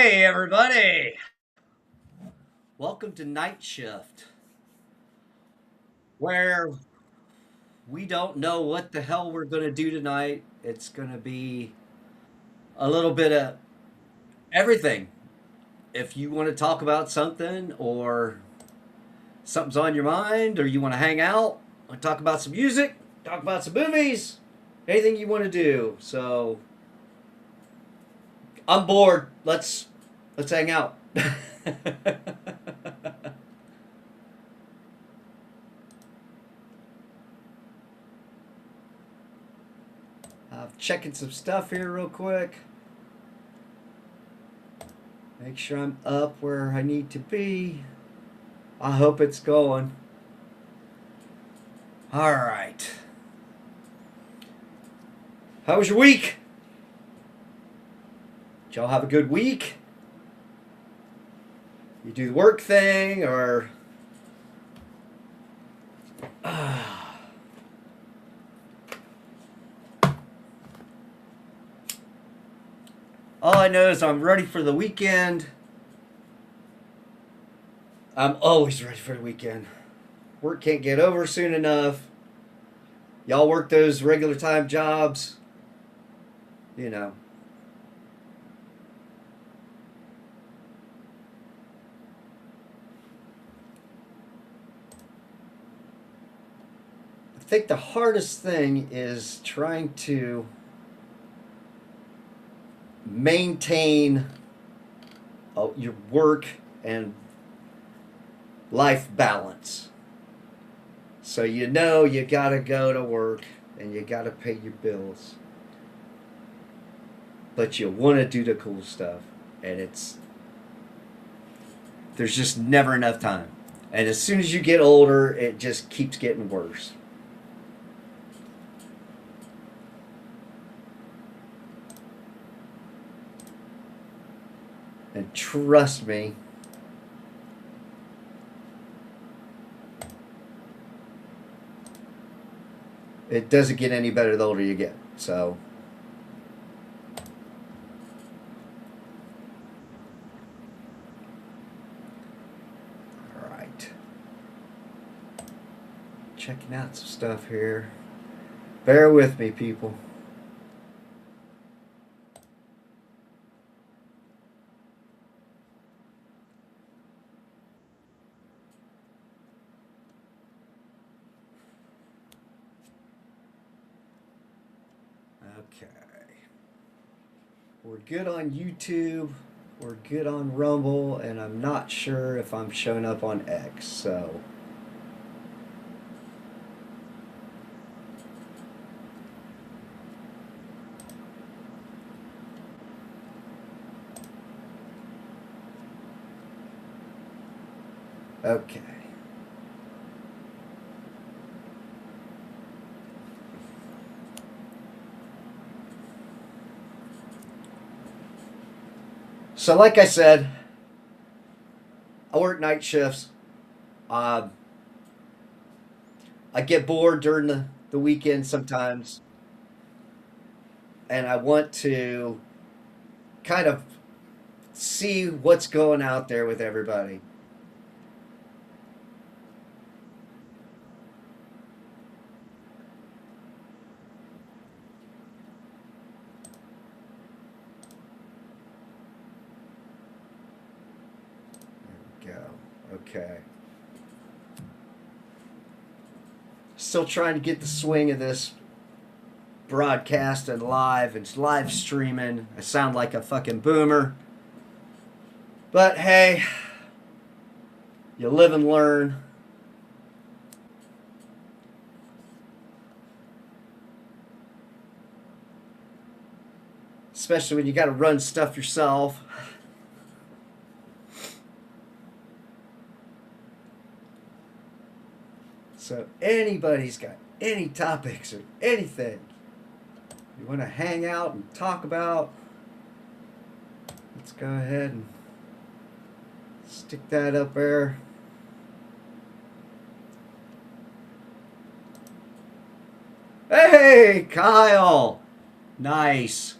Hey, everybody. Welcome to Night Shift, where we don't know what the hell we're going to do tonight. It's going to be a little bit of everything. If you want to talk about something or something's on your mind or you want to hang out, talk about some music, talk about some movies, anything you want to do. So, I'm bored. Let's hang out. I'm checking some stuff here real quick. Make sure I'm up where I need to be. I hope it's going. All right. How was your week? Did y'all have a good week? You do the work thing or. All I know is I'm ready for the weekend. I'm always ready for the weekend. Work can't get over soon enough. Y'all work those regular time jobs. You know. I think the hardest thing is trying to maintain your work and life balance. So you know you gotta go to work and you gotta pay your bills. But you wanna do the cool stuff. And there's just never enough time. And as soon as you get older, it just keeps getting worse. And trust me, it doesn't get any better the older you get. So, all right. Checking out some stuff here. Bear with me, people. Okay. We're good on YouTube. We're good on Rumble, and I'm not sure if I'm showing up on X. So, okay. So, like I said, I work night shifts. Uh, I get bored during the weekend sometimes, and I want to kind of see what's going out there with everybody. There we go. Okay. Still trying to get the swing of this broadcast and live and live streaming. I sound like a fucking boomer. But hey, you live and learn. Especially when you got to run stuff yourself. So, anybody's got any topics or anything you want to hang out and talk about, let's go ahead and stick that up there. Hey, Kyle! Nice.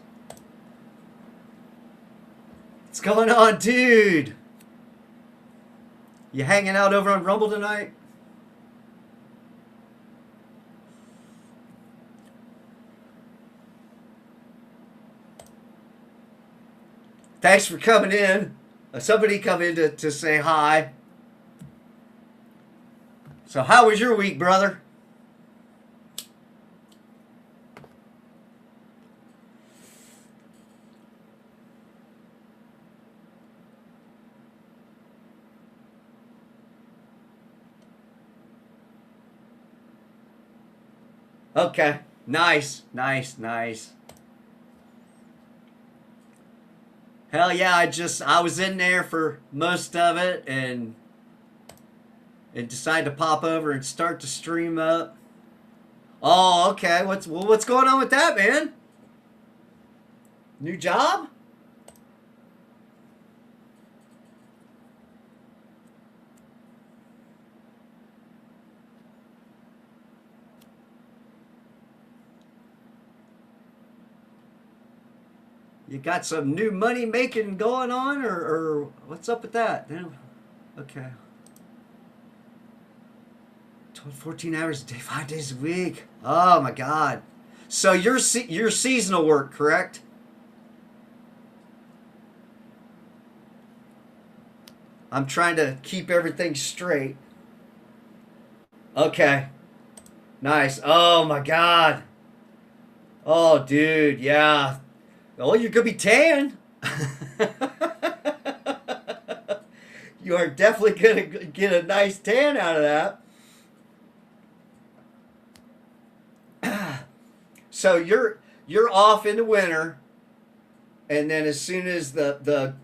What's going on, dude? You hanging out over on Rumble tonight? Thanks for coming in. Somebody come in to say hi. So how was your week, brother? Okay. Nice, nice, nice. Hell yeah, I was in there for most of it and decided to pop over and start the stream up. Oh, okay. What's going on with that, man? New job? You got some new money making going on, or what's up with that? Okay. 12, 14 hours a day, 5 days a week. Oh my God. So you're seasonal work, correct? I'm trying to keep everything straight. Okay. Nice. Oh my God. Oh, dude. Yeah. Oh, you're gonna be tan. You are definitely gonna get a nice tan out of that. So you're off in the winter, and then as soon as the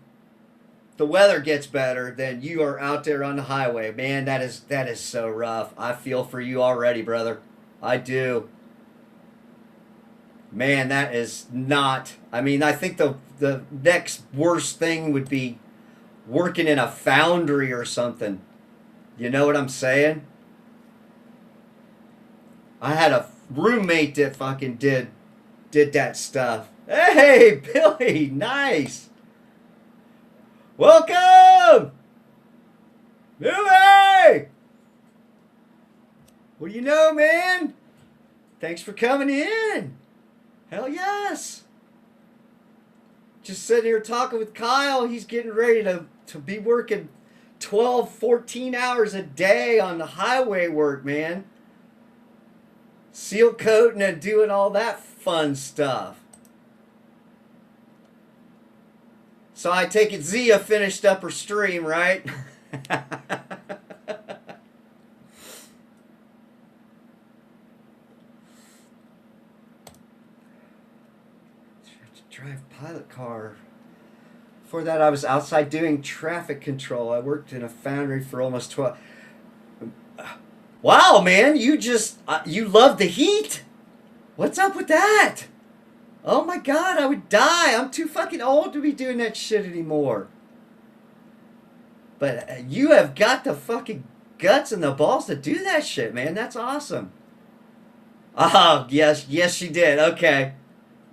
weather gets better, then you are out there on the highway. Man, that is so rough. I feel for you already, brother. I do. Man, that is not. I mean, I think the next worst thing would be working in a foundry or something. You know what I'm saying? I had a roommate that fucking did that stuff. Hey, Billy, nice. Welcome, Billy. What do you know, man? Thanks for coming in. Hell yes. Just sitting here talking with Kyle. He's getting ready to be working 12, 14 hours a day on the highway work, man. Seal coating and doing all that fun stuff. So I take it Zia finished up her stream, right? Drive pilot car. Before that, I was outside doing traffic control. I worked in a foundry for almost 12. Wow, man, you love the heat. What's up with that? Oh my God, I would die. I'm too fucking old to be doing that shit anymore. But you have got the fucking guts and the balls to do that shit, man. That's awesome. Ah, yes, yes, she did. Okay.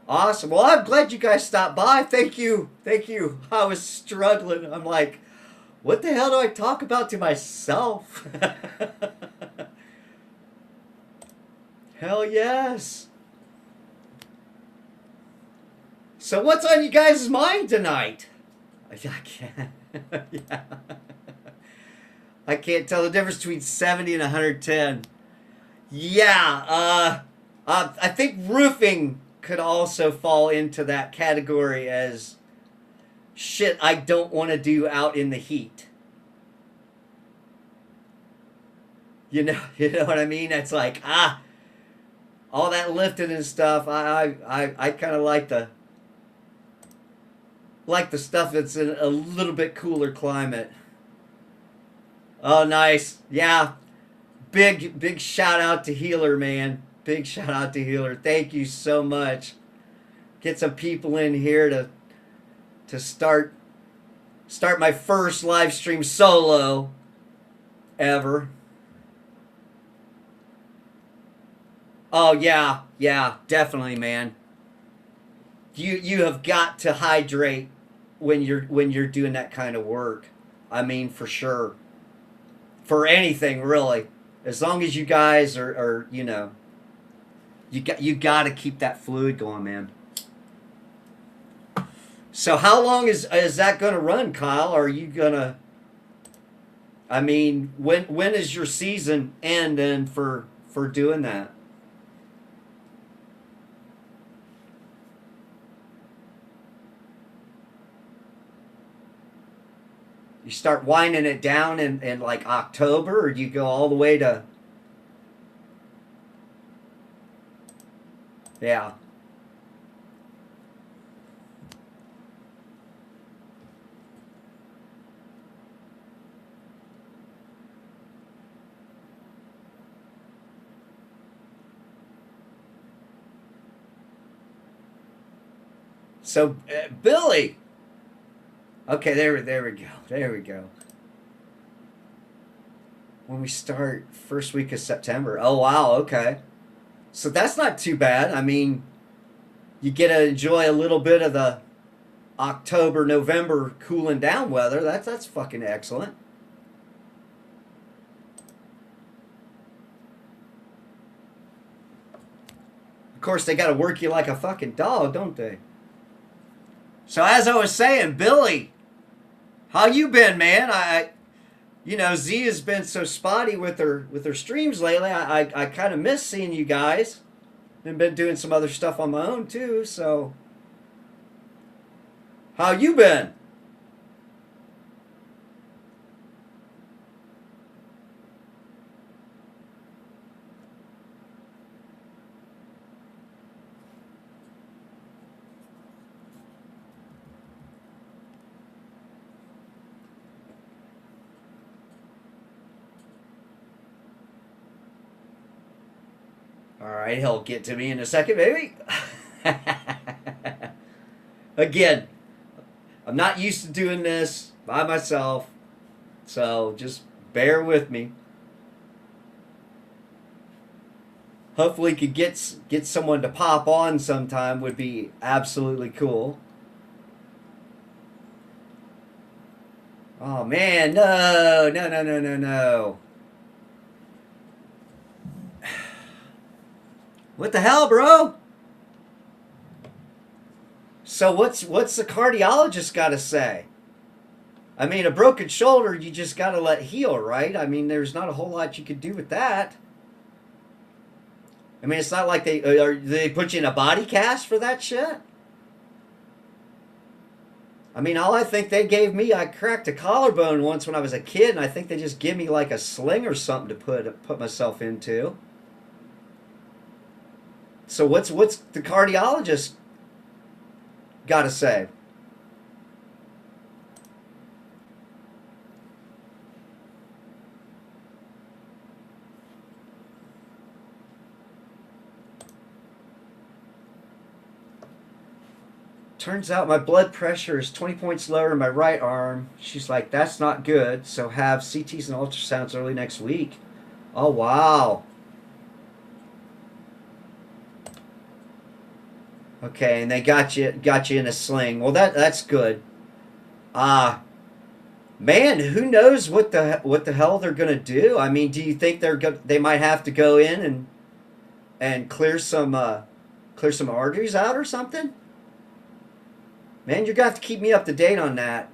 Awesome. Well, I'm glad you guys stopped by. Thank you. Thank you. I was struggling. I'm like, what the hell do I talk about to myself? Hell yes. So what's on you guys' mind tonight? I can't. Yeah. I can't tell the difference between 70 and 110. Yeah. I think roofing could also fall into that category as shit I don't want to do out in the heat. You know what I mean? It's like, all that lifting and stuff. I kind of like the stuff that's in a little bit cooler climate. Oh, nice. Yeah. Big shout out to Healer, man. Big shout out to Healer. Thank you so much. Get some people in here to start my first live stream solo ever. Oh yeah, definitely, man. You have got to hydrate when you're doing that kind of work. I mean, for sure. For anything really, as long as you guys are you know, you got to keep that fluid going, man. So how long is that going to run, Kyle? Are you gonna? I mean, when is your season end then for doing that? You start winding it down in like October, or do you go all the way to? Yeah. So Billy. Okay, there we go. There we go. When we start first week of September. Oh wow. Okay. So that's not too bad. I mean, you get to enjoy a little bit of the October, November cooling down weather. That's fucking excellent. Of course, they got to work you like a fucking dog, don't they? So as I was saying, Billy, how you been, man? You know, Z has been so spotty with her streams lately. I kind of miss seeing you guys. And been doing some other stuff on my own too. So, how you been? All right, he'll get to me in a second, maybe. Again, I'm not used to doing this by myself, so just bear with me. Hopefully, could get someone to pop on sometime would be absolutely cool. Oh man, no, no, no, no, no, no. What the hell, bro? So what's the cardiologist got to say? I mean, a broken shoulder, you just got to let heal, right? I mean, there's not a whole lot you could do with that. I mean, it's not like they put you in a body cast for that shit. I mean, all I think they gave me, I cracked a collarbone once when I was a kid, and I think they just give me like a sling or something to put myself into. So what's the cardiologist got to say? Turns out my blood pressure is 20 points lower in my right arm. She's like, that's not good. So have CTs and ultrasounds early next week. Oh wow. Okay, and they got you in a sling. Well, that's good. Ah, man, who knows what the hell they're gonna do? I mean, do you think they might have to go in and clear some arteries out or something? Man, you're gonna have to keep me up to date on that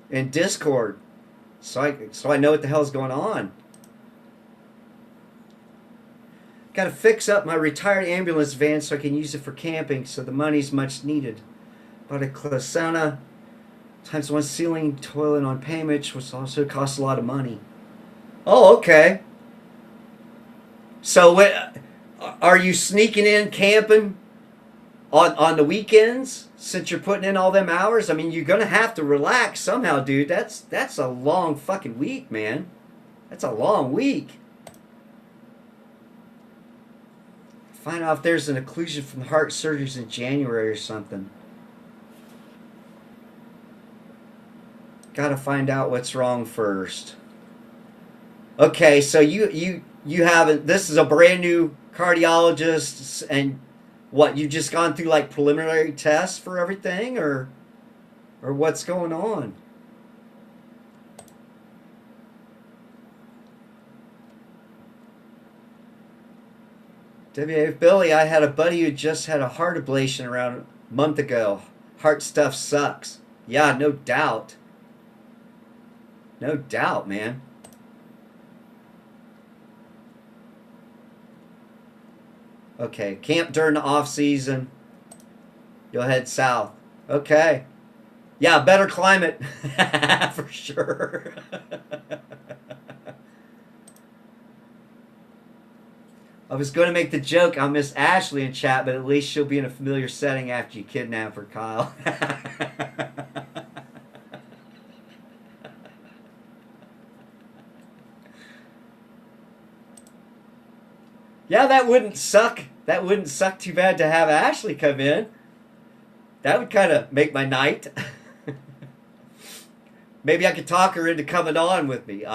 in Discord, so I know what the hell's going on. Got to fix up my retired ambulance van so I can use it for camping. So the money's much needed. Bought a Clasana times one ceiling toilet on payment, which also costs a lot of money. Oh, okay. So are you sneaking in camping on the weekends since you're putting in all them hours? I mean, you're gonna have to relax somehow, dude. That's a long fucking week, man. That's a long week. Find out if there's an occlusion from the heart surgeries in January or something. Gotta find out what's wrong first. Okay, so you haven't. This is a brand new cardiologist, and what, you just gone through like preliminary tests for everything, or Or what's going on? WA Billy, I had a buddy who just had a heart ablation around a month ago. Heart stuff sucks. Yeah, no doubt. No doubt, man. Okay, camp during the off season. You'll head south. Okay. Yeah, better climate. For sure. I was going to make the joke I'll miss Ashley in chat, but at least she'll be in a familiar setting after you kidnap her, Kyle. Yeah, that wouldn't suck. That wouldn't suck too bad to have Ashley come in. That would kind of make my night. Maybe I could talk her into coming on with me.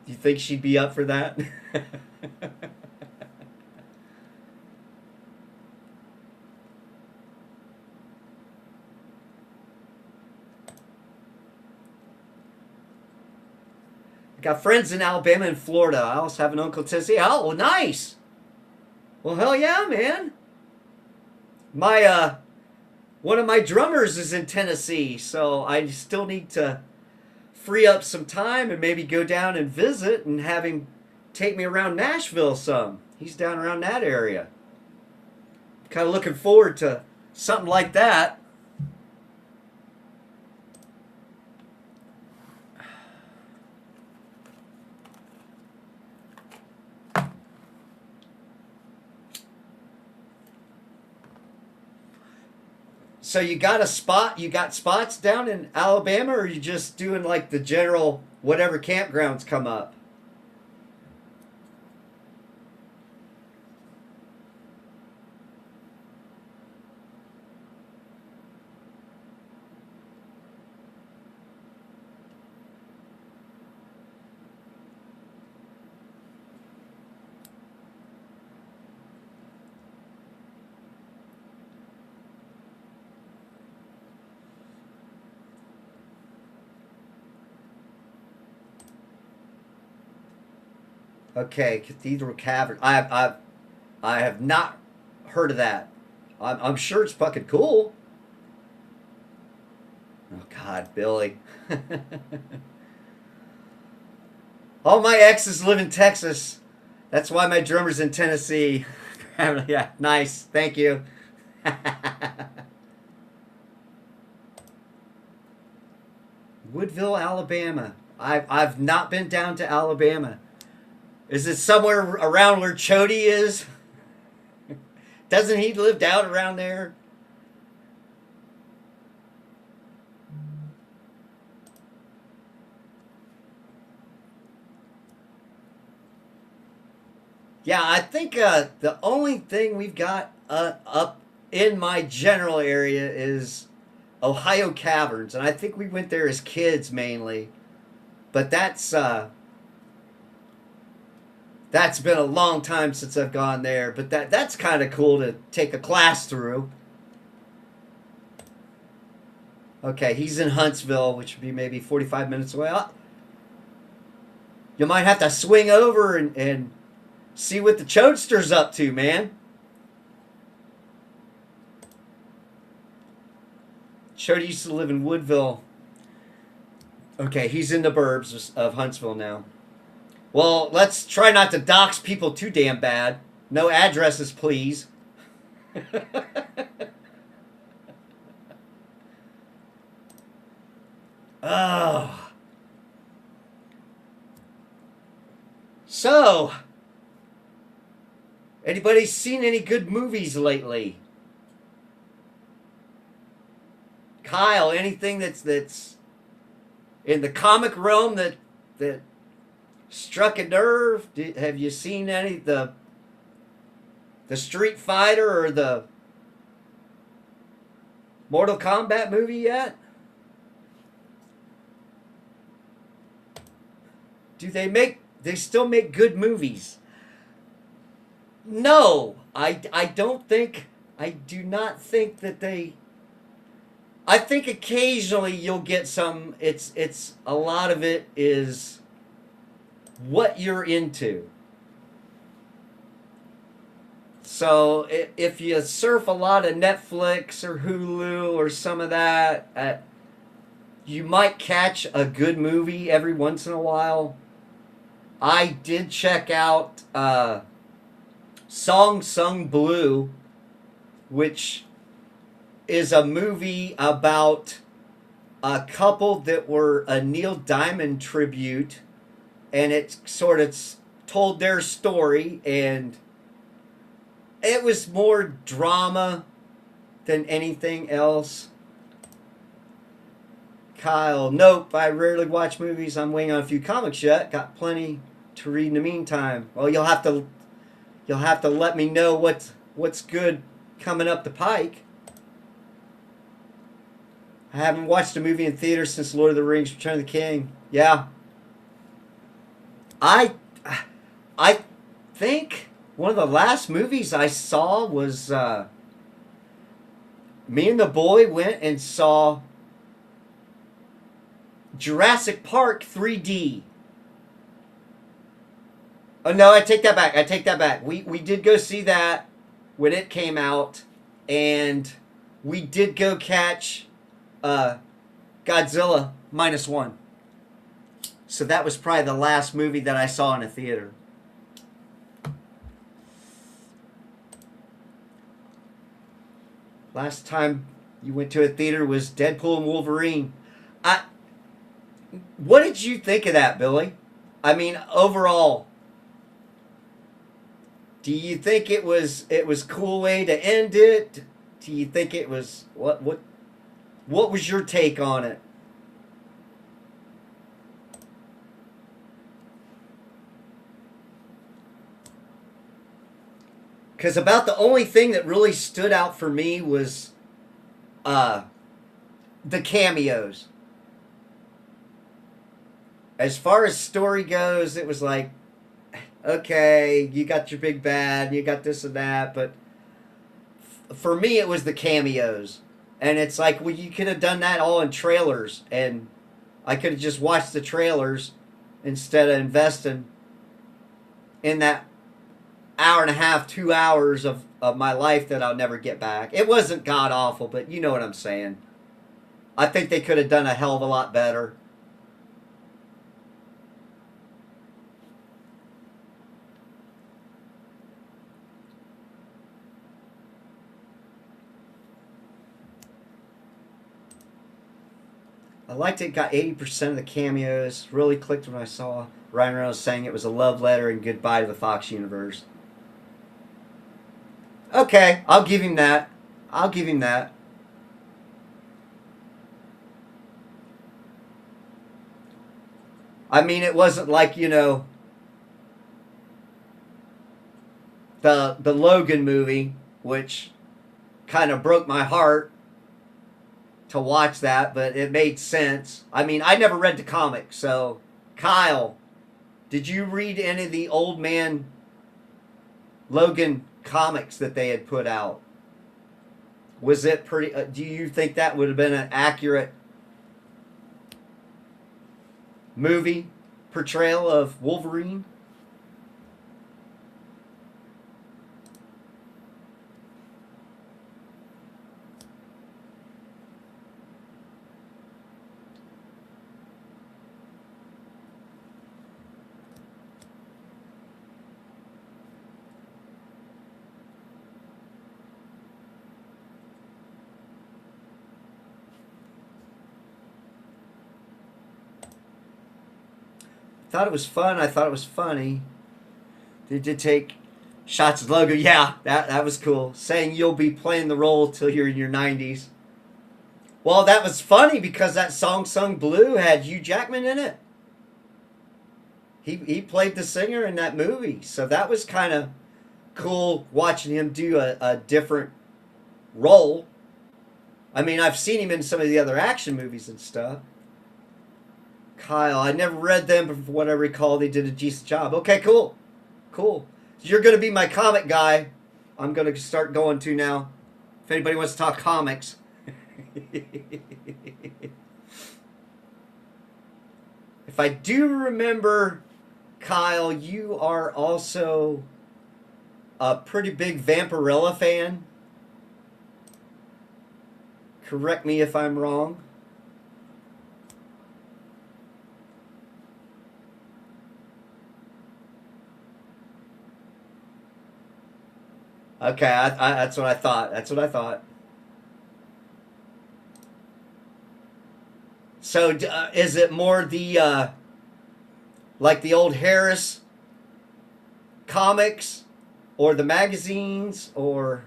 You think she'd be up for that? Got friends in Alabama and Florida. I also have an uncle in Tennessee. Oh, nice. Well, hell yeah, man. My one of my drummers is in Tennessee, so I still need to free up some time and maybe go down and visit and have him take me around Nashville some. He's down around that area. Kind of looking forward to something like that. So you got a spot? You got spots down in Alabama, or are you just doing like the general whatever campgrounds come up? Okay, Cathedral Cavern. I have not heard of that. I'm sure it's fucking cool. Oh God, Billy. All my exes live in Texas. That's why my drummer's in Tennessee. Yeah, nice. Thank you. Woodville, Alabama. I've not been down to Alabama. Is it somewhere around where Chody is? Doesn't he live down around there? Yeah, I think the only thing we've got up in my general area is Ohio Caverns, and I think we went there as kids mainly. But that's been a long time since I've gone there. But that's kind of cool to take a class through. Okay, he's in Huntsville, which would be maybe 45 minutes away. You might have to swing over and see what the Chodster's up to, man. Chody used to live in Woodville. Okay, he's in the burbs of Huntsville now. Well, let's try not to dox people too damn bad. No addresses, please. Oh. So, anybody seen any good movies lately? Kyle, anything that's in the comic realm that struck a nerve? Have you seen any the Street Fighter or the Mortal Kombat movie yet? They still make good movies? No, I do not think that they. I think occasionally you'll get some. It's a lot of it is what you're into. So if you surf a lot of Netflix or Hulu or some of that, you might catch a good movie every once in a while. I did check out Song Sung Blue, which is a movie about a couple that were a Neil Diamond tribute, and it sort of told their story, and it was more drama than anything else. Kyle, nope, I rarely watch movies. I'm waiting on a few comics yet. Got plenty to read in the meantime. Well, you'll have to let me know what's good coming up the pike. I haven't watched a movie in theater since Lord of the Rings: Return of the King. Yeah. I I think one of the last movies I saw was me and the boy went and saw Jurassic Park 3D. Oh no, I take that back. I take that back. We did go see that when it came out, and we did go catch Godzilla -1. So that was probably the last movie that I saw in a theater. Last time you went to a theater was Deadpool and Wolverine. What did you think of that, Billy? I mean, overall, do you think it was a cool way to end it? Do you think it was what was your take on it? Because about the only thing that really stood out for me was the cameos. As far as story goes, it was like, okay, you got your big bad, you got this and that, but for me, it was the cameos. And it's like, well, you could have done that all in trailers, and I could have just watched the trailers instead of investing in that hour and a half, 2 hours of my life that I'll never get back. It wasn't god awful, but you know what I'm saying. I think they could have done a hell of a lot better. I liked it. Got 80% of the cameos. Really clicked when I saw Ryan Reynolds saying it was a love letter and goodbye to the Fox universe. Okay, I'll give him that. I'll give him that. I mean, it wasn't like, the Logan movie, which kind of broke my heart to watch that, but it made sense. I mean, I never read the comic, so Kyle, did you read any of the Old Man Logan comics that they had put out? Was it pretty? Do you think that would have been an accurate movie portrayal of Wolverine? Thought it was fun. I thought it was funny. They did take shots of the logo. Yeah, that was cool. Saying you'll be playing the role till you're in your 90s. Well, that was funny because that song Sung Blue had Hugh Jackman in it. He played the singer in that movie. So that was kind of cool watching him do a different role. I mean, I've seen him in some of the other action movies and stuff. Kyle, I never read them, but from what I recall, they did a decent job. Okay, cool. Cool. You're going to be my comic guy. I'm going to start going to now. If anybody wants to talk comics. If I do remember, Kyle, you are also a pretty big Vampirella fan. Correct me if I'm wrong. Okay, that's what I thought. That's what I thought. So, is it more the like the old Harris comics, or the magazines, or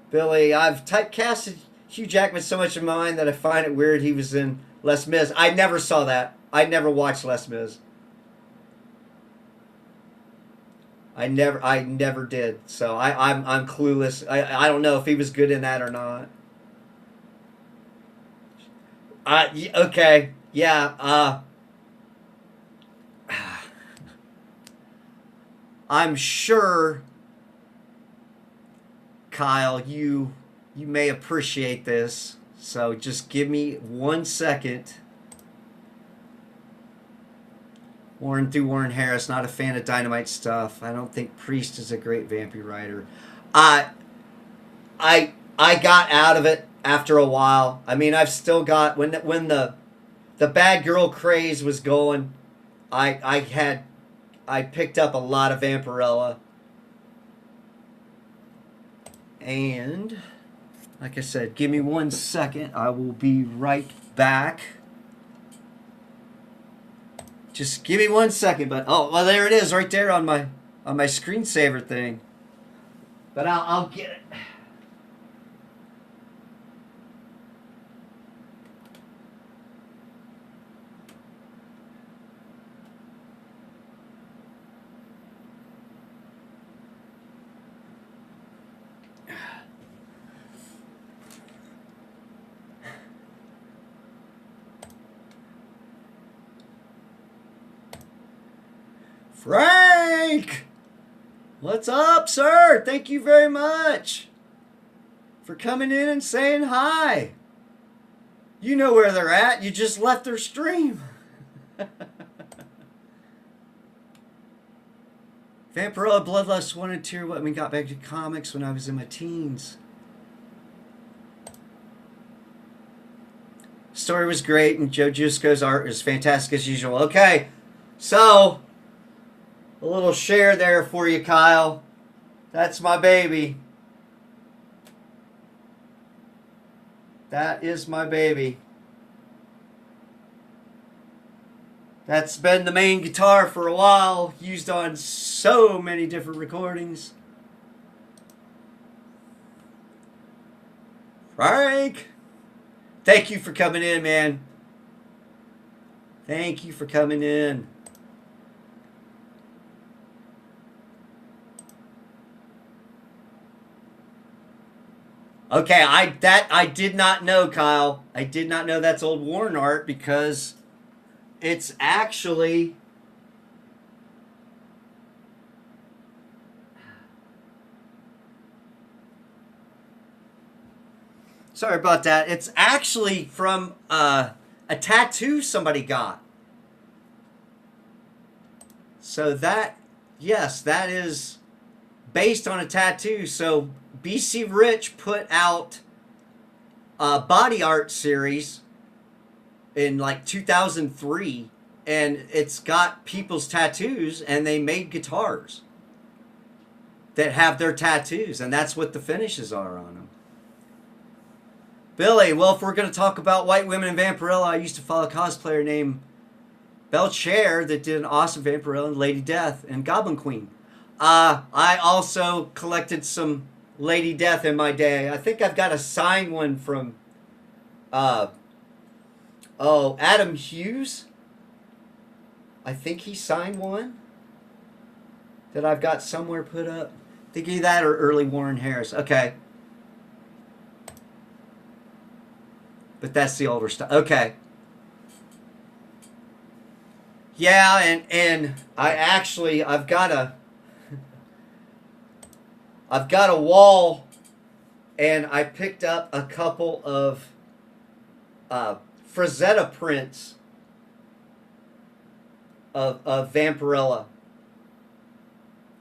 Billy? I've typecasted Hugh Jackman so much in mind that I find it weird he was in Les Mis. I never saw that. I never watched Les Mis. I never did. So I'm clueless. I don't know if he was good in that or not. Okay, yeah. I'm sure, Kyle, you may appreciate this. So just give me 1 second. Warren Harris, not a fan of Dynamite stuff. I don't think Priest is a great vampire writer. I I got out of it after a while. I mean, I've still got when the bad girl craze was going. I picked up a lot of Vampirella, and like I said, give me 1 second. I will be right back. Just give me 1 second. But oh, well, there it is, right there on my screensaver thing. But I'll get it. Frank! What's up, sir? Thank you very much for coming in and saying hi. You know where they're at. You just left their stream. Vampirella Bloodlust 1 and 2 what we got back to comics when I was in my teens. Story was great, and Joe Jusko's art is fantastic as usual. Okay, so a little share there for you, Kyle. That's my baby. That is my baby. That's been the main guitar for a while, used on so many different recordings. Frank! Thank you for coming in, man. Thank you for coming in. Okay, I did not know, Kyle. I did not know that's old Warren art because it's actually sorry about that. It's actually from a tattoo somebody got. So that, yes, that is based on a tattoo. So BC Rich put out a body art series in like 2003, and it's got people's tattoos, and they made guitars that have their tattoos, and that's what the finishes are on them. Billy, well, if we're going to talk about white women and Vampirella, I used to follow a cosplayer named Belcher that did an awesome Vampirella and Lady Death and Goblin Queen. I also collected some Lady Death in my day. I think I've got a signed one from Adam Hughes. I think he signed one that I've got somewhere put up. I think either that or early Warren Harris. Okay. But that's the older stuff. Okay. Yeah, and I've got I've got a wall, and I picked up a couple of Frazetta prints of Vampirella.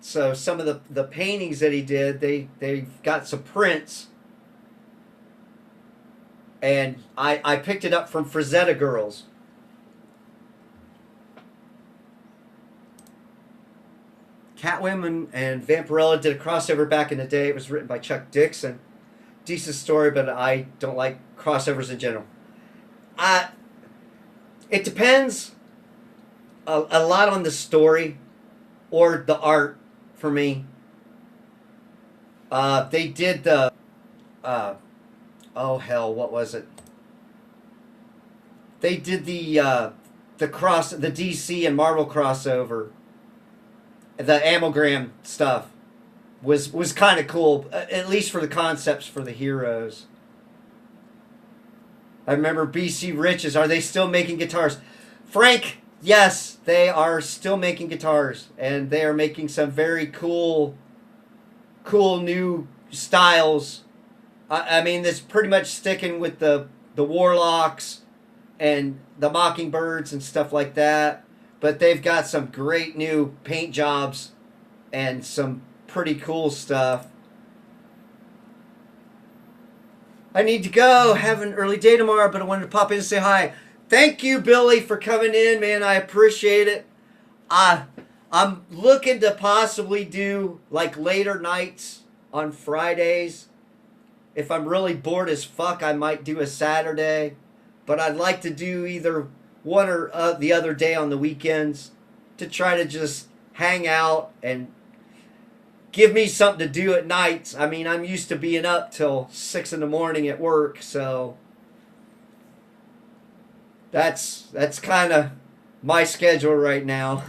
So some of the paintings that he did, they've got some prints, and I picked it up from Frazetta Girls. Catwoman and Vampirella did a crossover back in the day. It was written by Chuck Dixon. Decent story, but I don't like crossovers in general. It depends a lot on the story or the art for me. They did the oh hell, what was it? They did the DC and Marvel crossover. The Amalgam stuff was kind of cool, at least for the concepts for the heroes. I remember BC Riches. Are they still making guitars? Frank, yes, they are still making guitars, and they are making some very cool new styles. I mean, it's pretty much sticking with the Warlocks and the Mockingbirds and stuff like that. But they've got some great new paint jobs and some pretty cool stuff. I need to go. Have an early day tomorrow, but I wanted to pop in and say hi. Thank you, Billy, for coming in, man. I appreciate it. I'm looking to possibly do like later nights on Fridays. If I'm really bored as fuck, I might do a Saturday. But I'd like to do either one or the other day on the weekends to try to just hang out and give me something to do at nights. I mean, I'm used to being up till 6 in the morning at work, so that's kind of my schedule right now.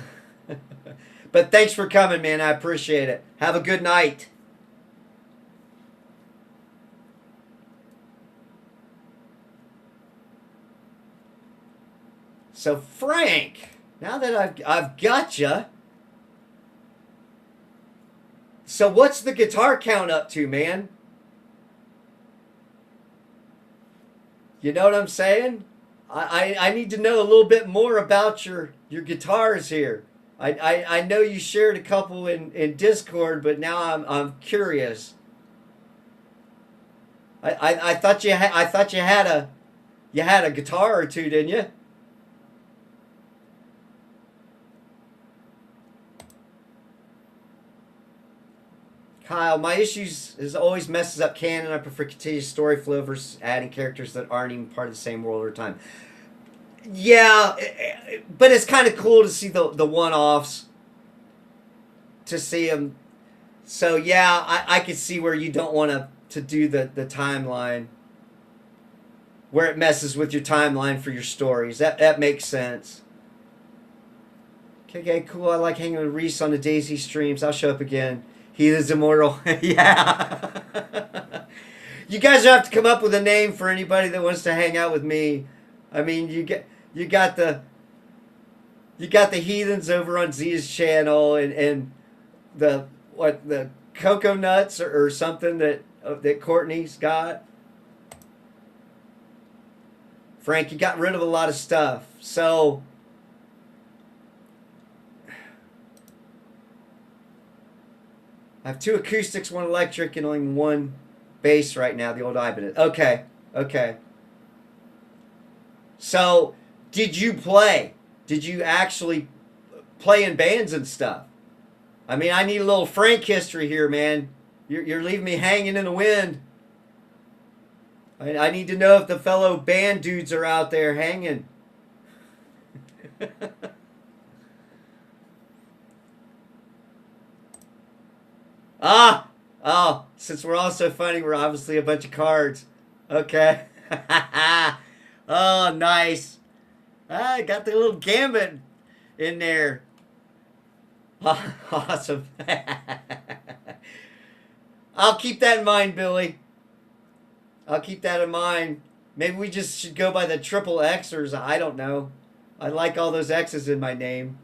But thanks for coming, man. I appreciate it. Have a good night. So Frank, now that I've got you, so what's the guitar count up to, man? You know what I'm saying? I need to know a little bit more about your guitars here. I know you shared a couple in Discord, but now I'm curious. I thought you had a guitar or two, didn't you? Kyle, my issues is always messes up canon. I prefer continuous story flow versus adding characters that aren't even part of the same world over time. Yeah, but it's kind of cool to see the one-offs. To see them. So yeah, I could see where you don't want to do the timeline. Where it messes with your timeline for your stories. That makes sense. Okay, cool. I like hanging with Reese on the Daisy streams. I'll show up again. He is immortal. Yeah. You guys have to come up with a name for anybody that wants to hang out with me. I mean, you got the heathens over on Zia's channel and the cocoa nuts or something that Courtney's got. Frank, you got rid of a lot of stuff. So I have 2 acoustics, 1 electric, and only 1 bass right now, the old Ibanez. Okay. So, did you play? Did you actually play in bands and stuff? I mean, I need a little Frank history here, man. You're leaving me hanging in the wind. I need to know if the fellow band dudes are out there hanging. Oh, since we're all so funny, we're obviously a bunch of cards. Okay. Oh, nice. I got the little gambit in there. Awesome. I'll keep that in mind, Billy. I'll keep that in mind. Maybe we just should go by the triple Xers. I don't know. I like all those X's in my name.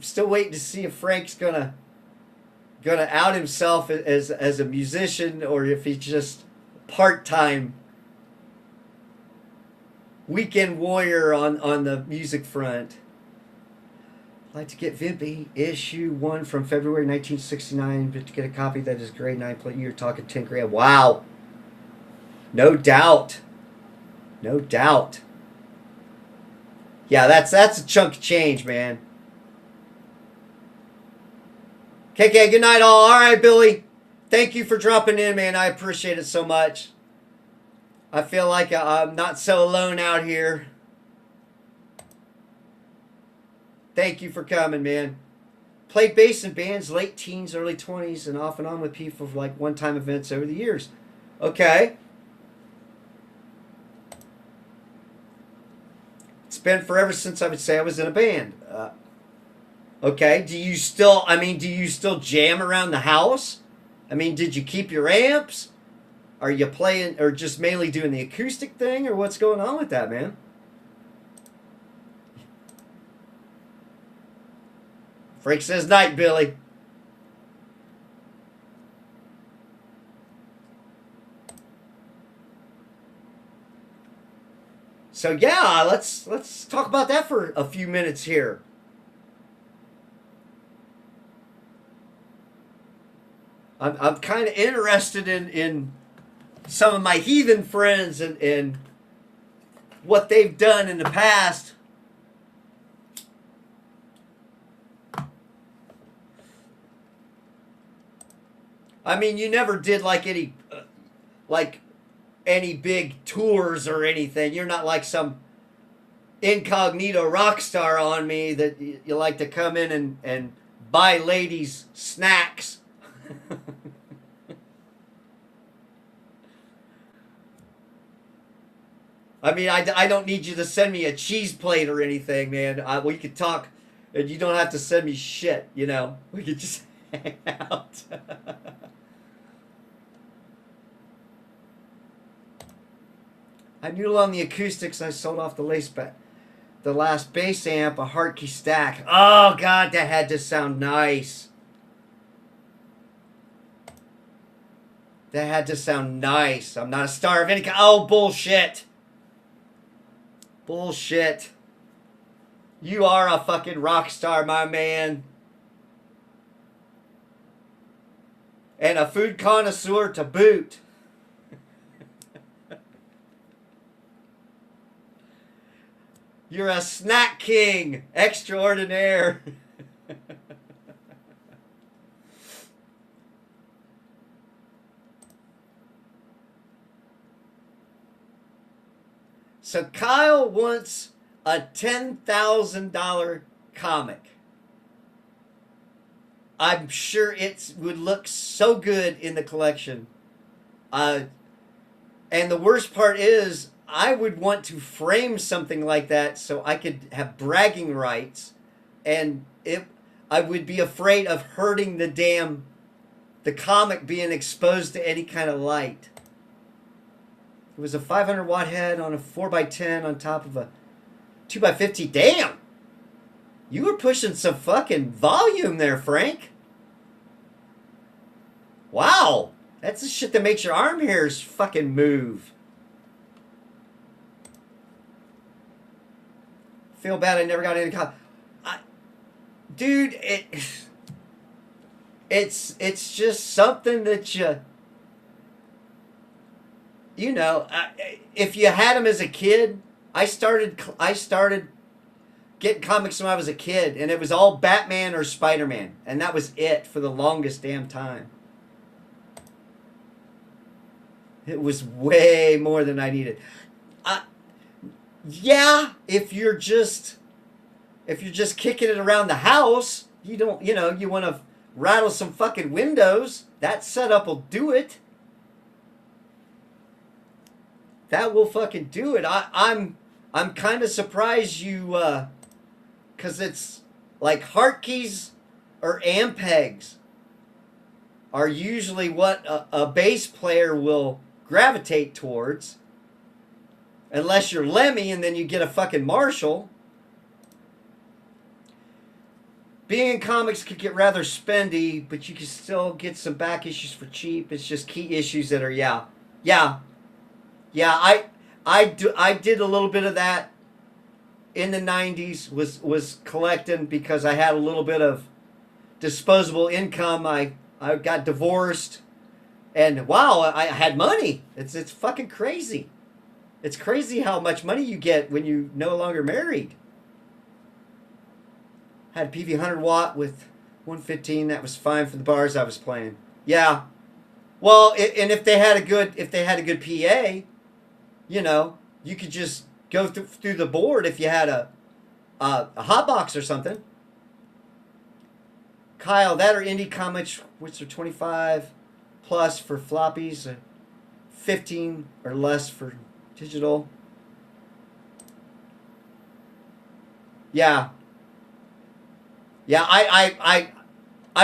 I'm still waiting to see if Frank's gonna out himself as a musician, or if he's just part-time weekend warrior on the music front. I'd like to get Vimpy issue 1 from February 1969, but to get a copy that is grade 9 plate, you're talking 10 grand. Wow. No doubt. No doubt. Yeah, that's a chunk of change, man. KK, good night all. All right, Billy. Thank you for dropping in, man. I appreciate it so much. I feel like I'm not so alone out here. Thank you for coming, man. Played bass in bands late teens, early 20s, and off and on with people for like one-time events over the years. Okay. It's been forever since I would say I was in a band. Okay. Do you still jam around the house? I mean, did you keep your amps? Are you playing, or just mainly doing the acoustic thing, or what's going on with that, man? Frank says night, Billy. So yeah, let's talk about that for a few minutes here. I'm kind of interested in some of my heathen friends and what they've done in the past. I mean, you never did like any big tours or anything. You're not like some incognito rock star on me that you like to come in and buy ladies snacks. I mean, I don't need you to send me a cheese plate or anything, man. We could talk, and you don't have to send me shit, you know. We could just hang out. I noodled on the acoustics. I sold off the last bass amp, a Hartke stack. Oh, God, that had to sound nice. That had to sound nice. I'm not a star of any kind. Oh, bullshit. Bullshit. You are a fucking rock star, my man. And a food connoisseur to boot. You're a snack king extraordinaire. So Kyle wants a $10,000 comic. I'm sure it would look so good in the collection. And the worst part is, I would want to frame something like that so I could have bragging rights, and I would be afraid of hurting the comic being exposed to any kind of light. It was a 500 watt head on a 4x10 on top of a 2x50. Damn! You were pushing some fucking volume there, Frank. Wow! That's the shit that makes your arm hairs fucking move. Feel bad I never got any dude, it's just something that you know, if you had them as a kid, I started getting comics when I was a kid, and it was all Batman or Spider-Man, and that was it for the longest damn time. It was way more than I needed. Yeah, if you're just kicking it around the house, you want to rattle some fucking windows, that setup will do it. That will fucking do it. I'm kind of surprised you, because it's like Hartkeys or Ampegs are usually what a bass player will gravitate towards. Unless you're Lemmy and then you get a fucking Marshall. being in comics could get rather spendy, but you can still get some back issues for cheap. It's just key issues that are yeah, yeah. I did a little bit of that in the '90s. Was collecting because I had a little bit of disposable income. I got divorced, and wow, I had money. It's fucking crazy. It's crazy how much money you get when you no longer married. Had a PV 100 watt with 115. That was fine for the bars I was playing. Yeah. Well, and if they had a good PA, you know, you could just go through the board if you had a hot box or something. Kyle, that or indie comics, which are 25 plus for floppies, 15 or less for digital. Yeah. Yeah, I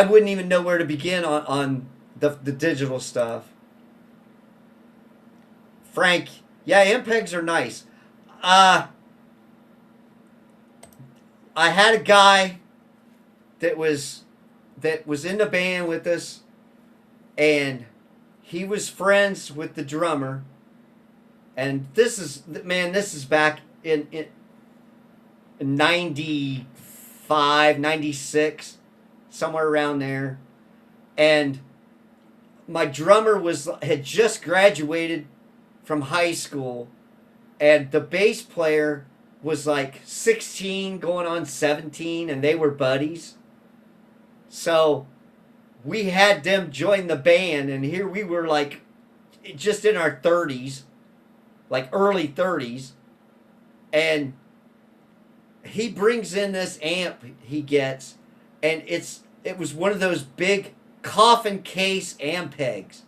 wouldn't even know where to begin on the digital stuff. Frank, yeah, MPEGs are nice. Uh, I had a guy that was in the band with us, and he was friends with the drummer. And this is back in 95, 96, somewhere around there. And my drummer had just graduated from high school, and the bass player was like 16 going on 17, and they were buddies. So we had them join the band, and here we were like just in our 30s, like early 30s, and he brings in this amp he gets, and it was one of those big coffin case Ampegs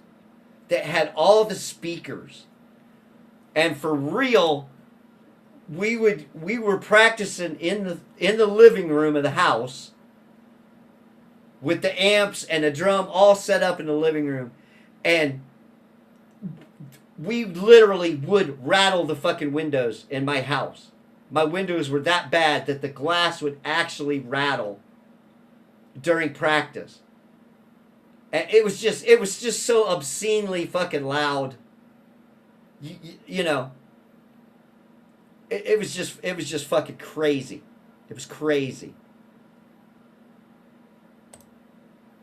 that had all the speakers. And for real, we were practicing in the living room of the house with the amps and the drum all set up in the living room, and we literally would rattle the fucking windows in my house. My windows were that bad that the glass would actually rattle during practice. And it was just so obscenely fucking loud. You know, it was just fucking crazy. It was crazy.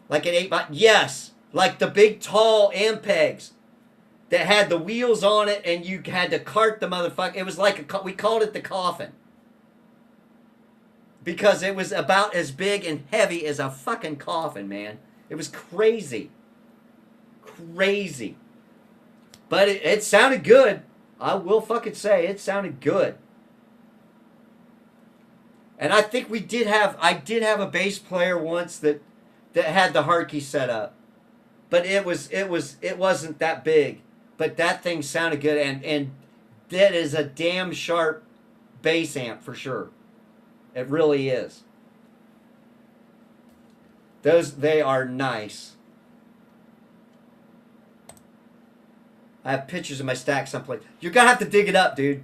Like an 8x, yes, like the big tall Ampegs that had the wheels on it, and you had to cart the motherfucker. It was like we called it the coffin because it was about as big and heavy as a fucking coffin, man. It was crazy, crazy. But it sounded good. I will fucking say it sounded good. And I think I did have a bass player once that had the Harkey set up. But it wasn't that big. But that thing sounded good, and that is a damn sharp bass amp for sure. It really is. They are nice. I have pictures of my stack someplace. You're gonna have to dig it up, dude.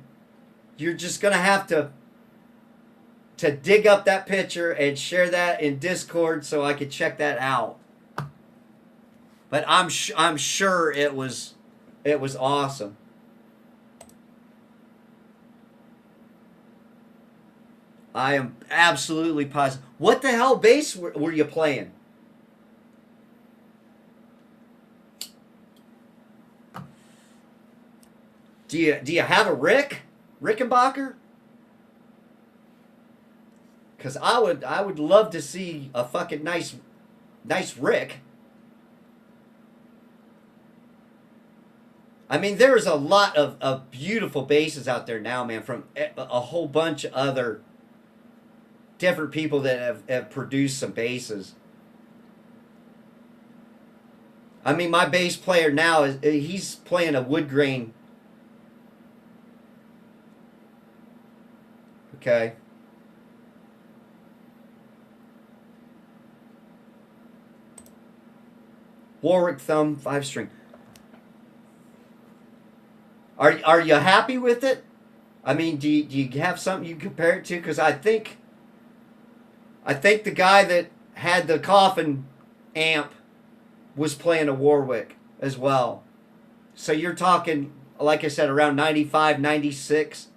You're just gonna have to dig up that picture and share that in Discord so I could check that out. But I'm sure it was awesome. I am absolutely positive. What the hell bass were you playing? Do you have a Rickenbacker? Because I would love to see a fucking nice Rick. I mean, there's a lot of beautiful basses out there now, man, from a whole bunch of other different people that have produced some basses. I mean, my bass player now he's playing a wood grain. Okay. Warwick Thumb 5-string. Are you happy with it? I mean, do you have something you compare it to? Because I think I think the guy that had the coffin amp was playing a Warwick as well. So you're talking, like I said, around 95, 96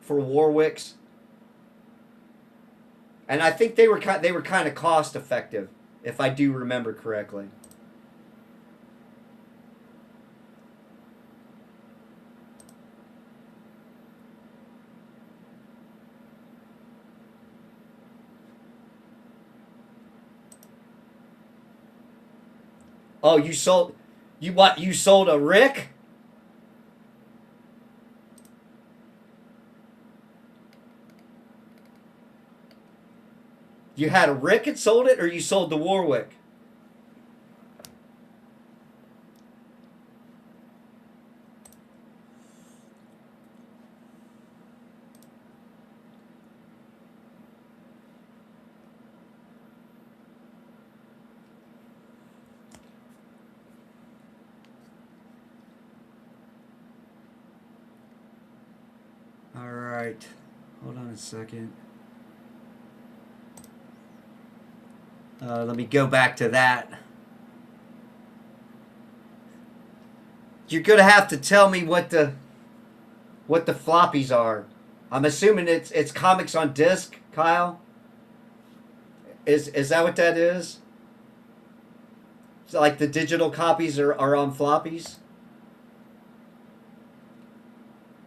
for Warwicks. And I think they were kind of cost effective, if I do remember correctly. Oh, you what? You sold a Rick? You had a Rick and sold it, or you sold the Warwick? All right. Hold on a second. Let me go back to that. You're gonna have to tell me what the floppies are. I'm assuming it's comics on disc, Kyle. Is that what that is? So like the digital copies are on floppies?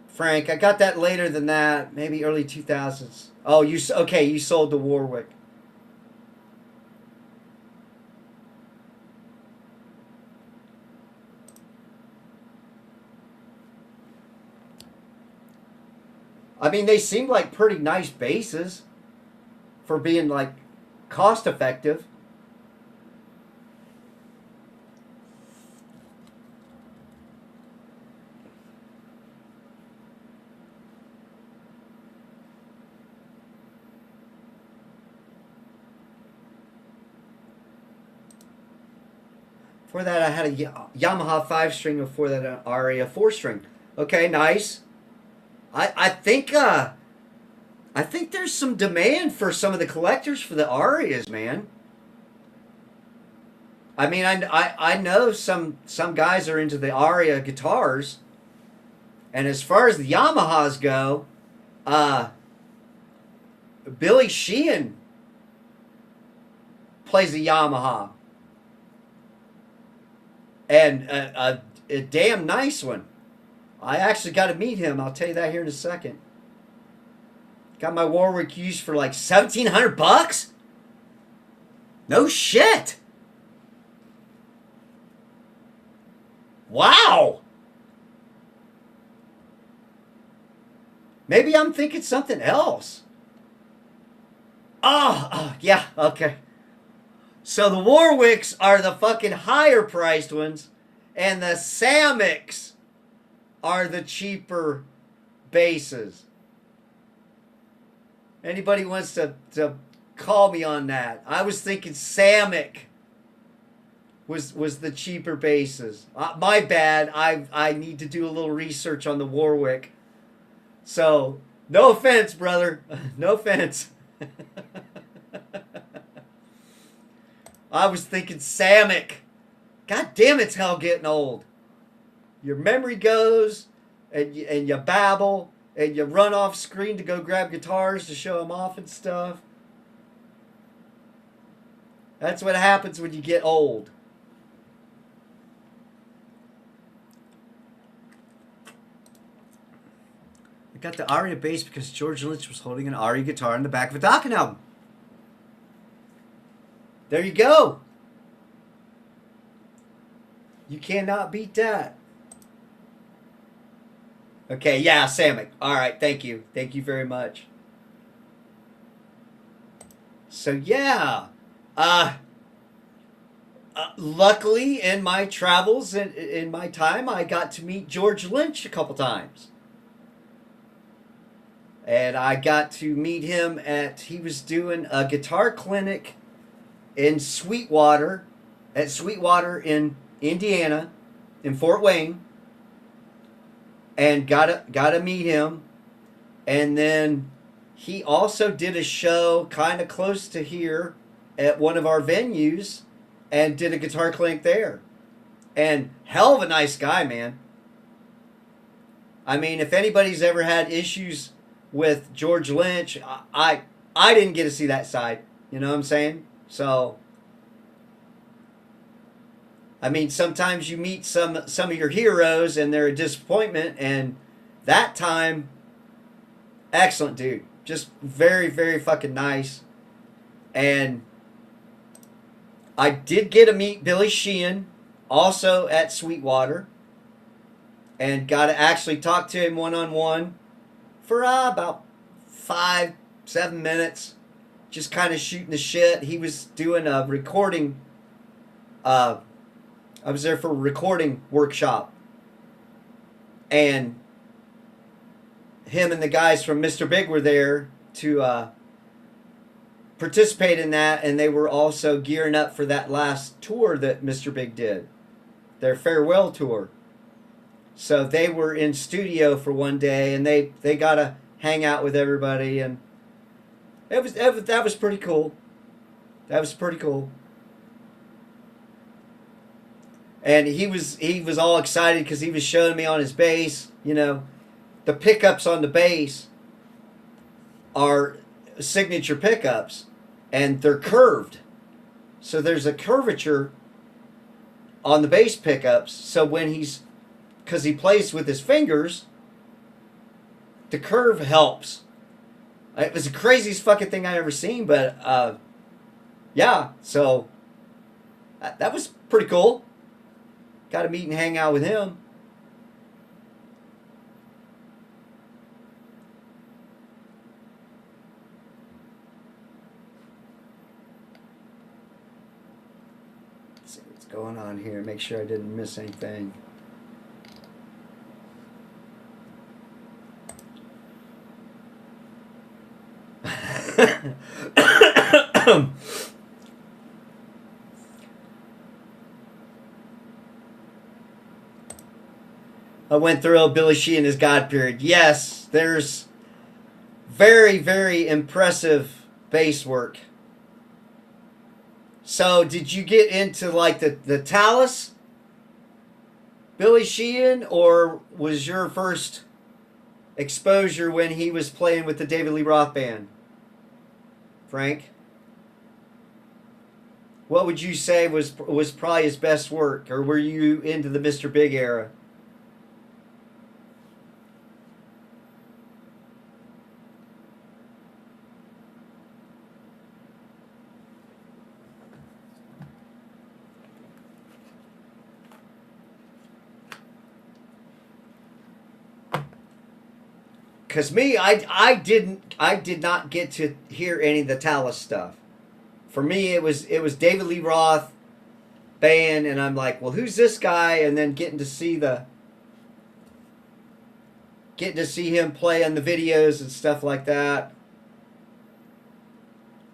Frank, I got that later than that, maybe early 2000s. Oh, okay, you sold the Warwick. I mean, they seem like pretty nice bases for being like cost effective. For that, I had a Yamaha 5 string. Before that, an Aria 4 string. Okay, nice. I think there's some demand for some of the collectors for the Arias, man. I mean, I know some guys are into the Aria guitars, and as far as the Yamahas go, uh, Billy Sheehan plays a Yamaha, and a damn nice one. I actually got to meet him. I'll tell you that here in a second. Got my Warwick used for like $1,700. No shit. Wow. Maybe I'm thinking something else. Oh, yeah, okay. So the Warwicks are the fucking higher priced ones, and the Samics are the cheaper bases. Anybody wants to call me on that? I was thinking Samick was the cheaper bases. My bad. I need to do a little research on the Warwick. So, no offense, brother. No offense. I was thinking Samick. God damn, it's hell getting old. Your memory goes, and you babble, and you run off screen to go grab guitars to show them off and stuff. That's what happens when you get old. I got the Aria bass because George Lynch was holding an Aria guitar in the back of a Dokken album. There you go. You cannot beat that. Okay, yeah, Samick. All right, thank you. Thank you very much. So, yeah. Luckily, in my travels, in my time, I got to meet George Lynch a couple times. And I got to meet him he was doing a guitar clinic in Sweetwater, at Sweetwater in Indiana, in Fort Wayne, and got to meet him. And then he also did a show kind of close to here at one of our venues and did a guitar clinic there. And hell of a nice guy, man. I mean, if anybody's ever had issues with George Lynch, I didn't get to see that side. You know what I'm saying? So, I mean, sometimes you meet some of your heroes and they're a disappointment. And that time, excellent dude, just very very fucking nice. And I did get to meet Billy Sheehan also at Sweetwater, and got to actually talk to him one-on-one for about 5-7 minutes, just kind of shooting the shit. He was doing a recording. I was there for a recording workshop, and him and the guys from Mr. Big were there to participate in that, and they were also gearing up for that last tour that Mr. Big did, their farewell tour. So they were in studio for one day, and they got to hang out with everybody, and that was pretty cool. That was pretty cool. And he was all excited because he was showing me on his bass. You know, the pickups on the bass are signature pickups, and they're curved. So there's a curvature on the bass pickups. So when because he plays with his fingers, the curve helps. It was the craziest fucking thing I ever seen, but yeah, so that was pretty cool. Got to meet and hang out with him. Let's see what's going on here. Make sure I didn't miss anything. I went through Billy Sheehan his God period. Yes, there's very, very impressive bass work. So, did you get into like the Talus, Billy Sheehan, or was your first exposure when he was playing with the David Lee Roth band? Frank? What would you say was probably his best work, or were you into the Mr. Big era? Because me, I did not get to hear any of the Talus stuff. For me, it was David Lee Roth band, and I'm like, well, who's this guy? And then getting to see him play on the videos and stuff like that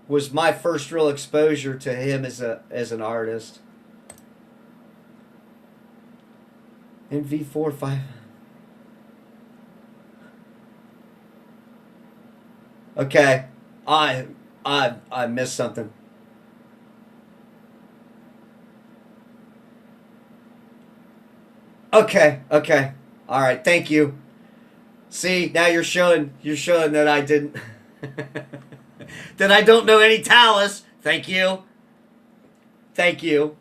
was my first real exposure to him as an artist. NV45. Okay, I missed something. Okay, all right. Thank you. See, now you're showing that I didn't that I don't know any Talus. Thank you. Thank you.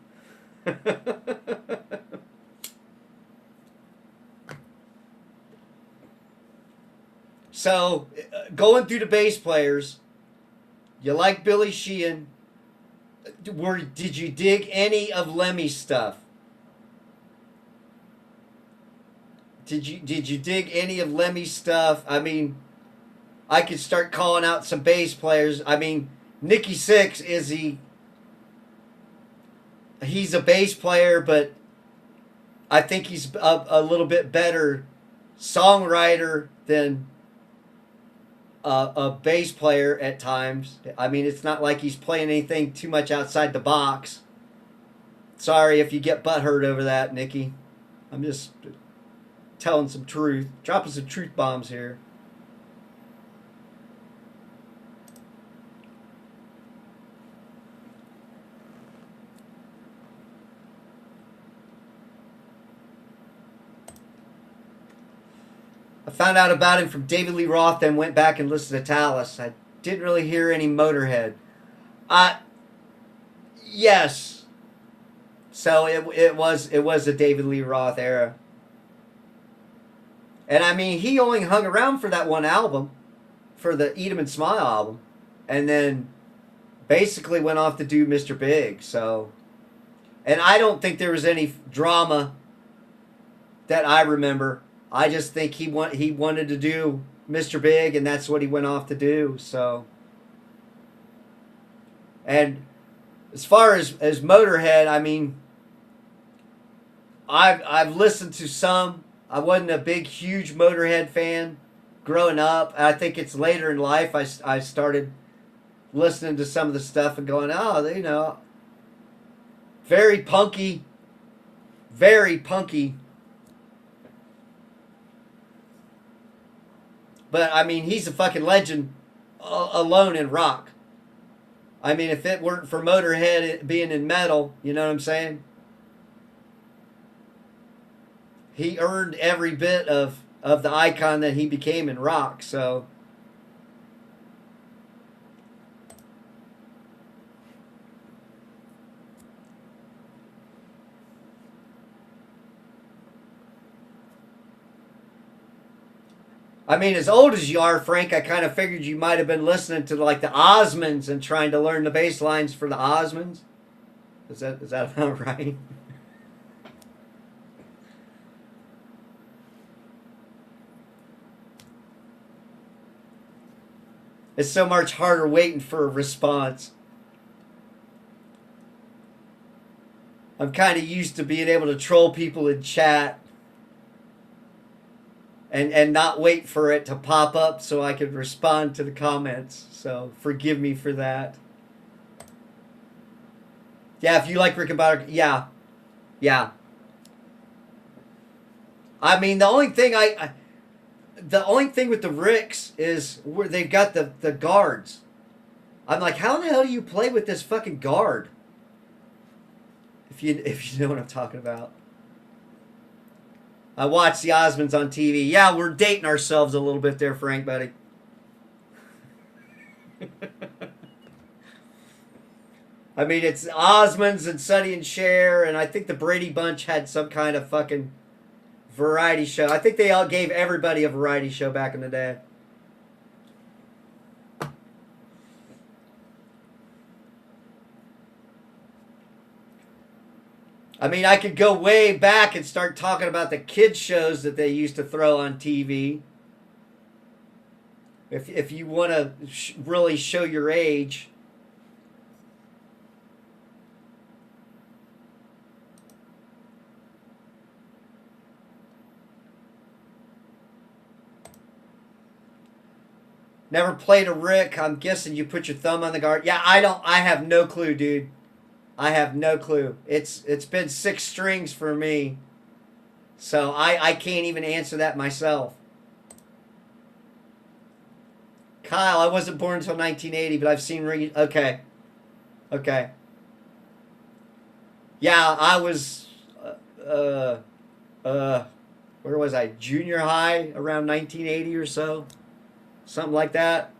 So, going through the bass players, you like Billy Sheehan. Did you dig any of Lemmy's stuff? Did you dig any of Lemmy's stuff? I mean, I could start calling out some bass players. I mean, Nicky Six he's a bass player, but I think he's a little bit better songwriter than a bass player at times. I mean, it's not like he's playing anything too much outside the box. Sorry if you get butthurt over that, Nicky. I'm just telling some truth, dropping some truth bombs here. found out about him from David Lee Roth, then went back and listened to Talus. I didn't really hear any Motorhead. Uh, yes. So it was a David Lee Roth era. And I mean, he only hung around for that one album, for the Eat 'Em and Smile album, and then basically went off to do Mr. Big. So, and I don't think there was any drama that I remember. I just think he wanted to do Mr. Big, and that's what he went off to do. So, and as far as Motorhead, I mean, I've listened to some. I wasn't a big, huge Motorhead fan growing up. I think it's later in life I started listening to some of the stuff and going, oh, you know, very punky, very punky. But I mean, he's a fucking legend alone in rock. I mean, if it weren't for Motorhead being in metal, you know what I'm saying? He earned every bit of the icon that he became in rock. So, I mean, as old as you are, Frank, I kind of figured you might have been listening to like the Osmonds and trying to learn the bass lines for the Osmonds. Is that about right? It's so much harder waiting for a response. I'm kind of used to being able to troll people in chat and not wait for it to pop up so I could respond to the comments. So forgive me for that. Yeah, if you like Rickenbacker, yeah. Yeah. I mean, the only thing the only thing with the Ricks is where they've got the guards. I'm like, how the hell do you play with this fucking guard? If you know what I'm talking about. I watched the Osmonds on TV. Yeah, we're dating ourselves a little bit there, Frank, buddy. I mean, it's Osmonds and Sonny and Cher, and I think the Brady Bunch had some kind of fucking variety show. I think they all gave everybody a variety show back in the day. I mean, I could go way back and start talking about the kids shows that they used to throw on TV. If you want to really show your age. Never played a Rick. I'm guessing you put your thumb on the guard. Yeah, I have no clue, dude. I have no clue. It's been 6 strings for me. So I can't even answer that myself. Kyle, I wasn't born until 1980, but I've seen okay. Okay. Yeah, I was where was I? Junior high around 1980 or so. Something like that.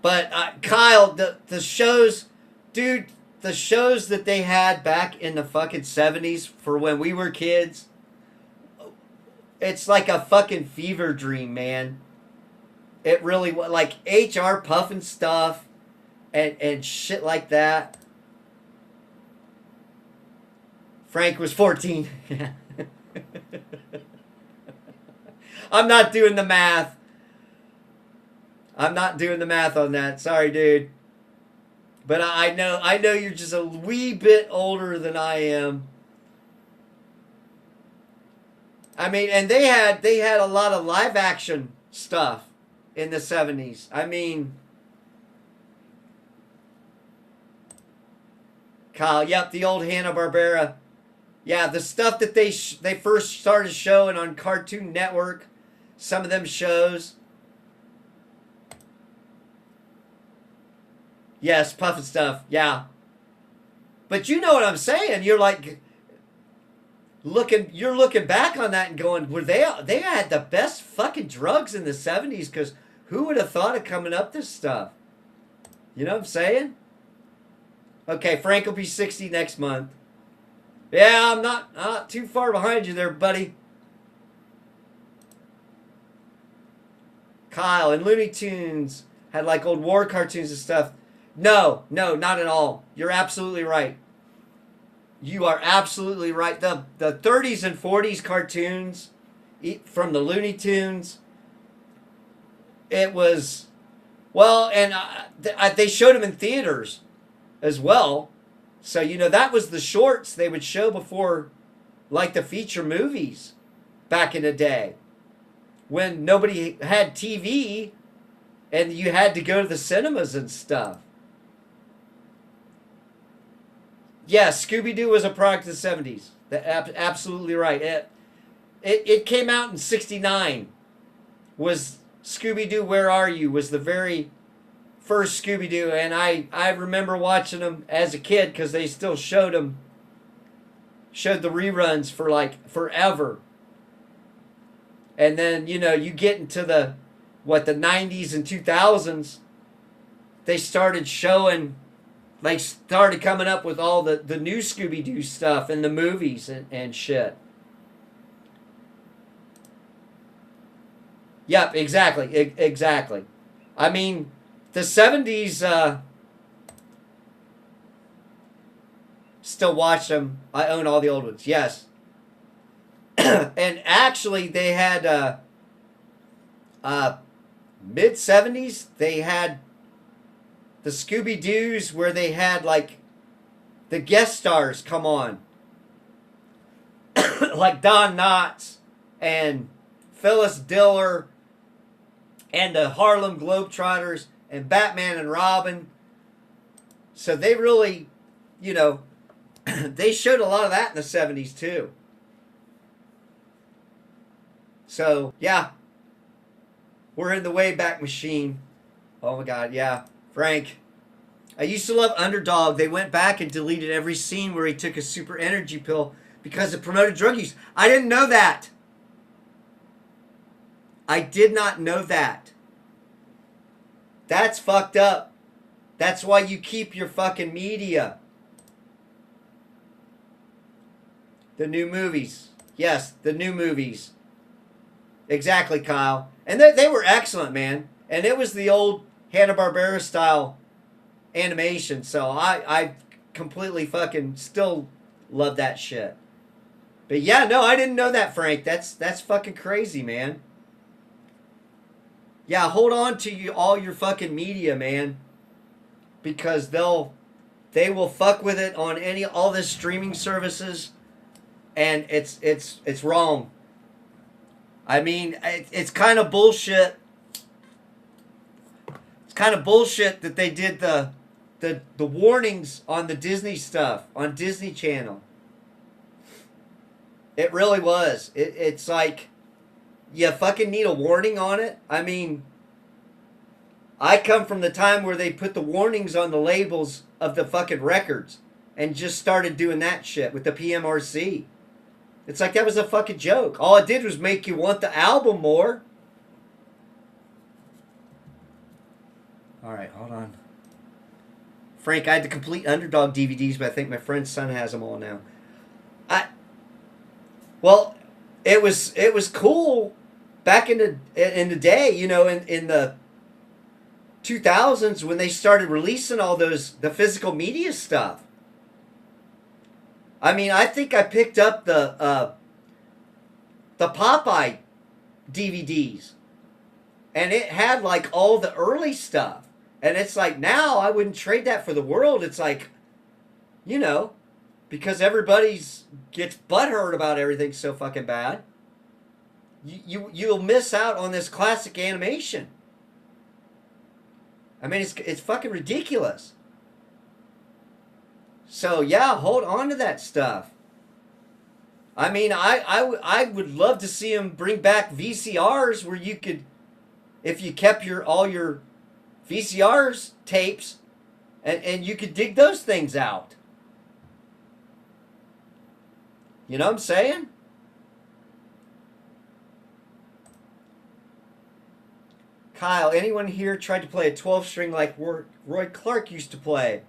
But Kyle, the shows, dude, the shows that they had back in the fucking 70s for when we were kids, it's like a fucking fever dream, man. It really was. Like HR Puffin stuff and shit like that. Frank was 14. I'm not doing the math. I'm not doing the math on that. Sorry, dude. But I know you're just a wee bit older than I am. I mean, and they had a lot of live action stuff in the 70s. I mean, Kyle, yep, the old Hanna-Barbera. Yeah, the stuff that they first started showing on Cartoon Network, some of them shows. Yes, Puffin stuff, yeah. But you know what I'm saying. You're like, you're looking back on that and going, were they had the best fucking drugs in the 70s? Because who would have thought of coming up this stuff? You know what I'm saying? Okay, Frank will be 60 next month. Yeah, I'm not too far behind you there, buddy. Kyle and Looney Tunes had like old war cartoons and stuff. No, not at all. You're absolutely right. You are absolutely right. The 30s and 40s cartoons from the Looney Tunes, it was, well, and they showed them in theaters as well. So, you know, that was the shorts they would show before, like, the feature movies back in the day. When nobody had TV and you had to go to the cinemas and stuff. Yeah, Scooby-Doo was a product of the 70s. Absolutely right. It came out in 69. Was Scooby-Doo Where Are You? Was the very first Scooby-Doo. And I remember watching them as a kid because they still showed the reruns for like forever. And then, you know, you get into the 90s and 2000s, they started showing, they started coming up with all the new Scooby-Doo stuff in the movies and shit. Yep, exactly. Exactly. I mean, the 70s, still watch them. I own all the old ones. Yes. And actually, they had mid 70s. They had the Scooby-Doos where they had like the guest stars come on, like Don Knotts and Phyllis Diller and the Harlem Globetrotters and Batman and Robin. So they really, you know, they showed a lot of that in the 70s too. So, yeah. We're in the Wayback Machine. Oh my God, yeah. Frank. I used to love Underdog. They went back and deleted every scene where he took a super energy pill because it promoted drug use. I didn't know that. I did not know that. That's fucked up. That's why you keep your fucking media. The new movies. Yes, the new movies. Exactly, Kyle. And they were excellent, man. And it was the old Hanna-Barbera style animation. So I completely fucking still love that shit. But yeah, no, I didn't know that, Frank. That's fucking crazy, man. Yeah, hold on to all your fucking media, man. Because they will fuck with it on all this streaming services. And it's wrong. I mean, it's kind of bullshit. It's kind of bullshit that they did the warnings on the Disney stuff on Disney Channel. It really was. It's like you fucking need a warning on it. I mean, I come from the time where they put the warnings on the labels of the fucking records and just started doing that shit with the PMRC. It's like that was a fucking joke. All it did was make you want the album more. All right, hold on. Frank, I had the complete Underdog DVDs, but I think my friend's son has them all now. Well, it was cool back in the day, you know, in the 2000s when they started releasing all the physical media stuff. I mean, I think I picked up the Popeye DVDs, and it had like all the early stuff. And it's like now I wouldn't trade that for the world. It's like, you know, because everybody's gets butthurt about everything so fucking bad. You'll miss out on this classic animation. I mean, it's fucking ridiculous. So, yeah, hold on to that stuff. I mean, I would love to see them bring back VCRs where you could, if you kept all your VCRs tapes, and you could dig those things out. You know what I'm saying? Kyle, anyone here tried to play a 12 string like Roy Clark used to play?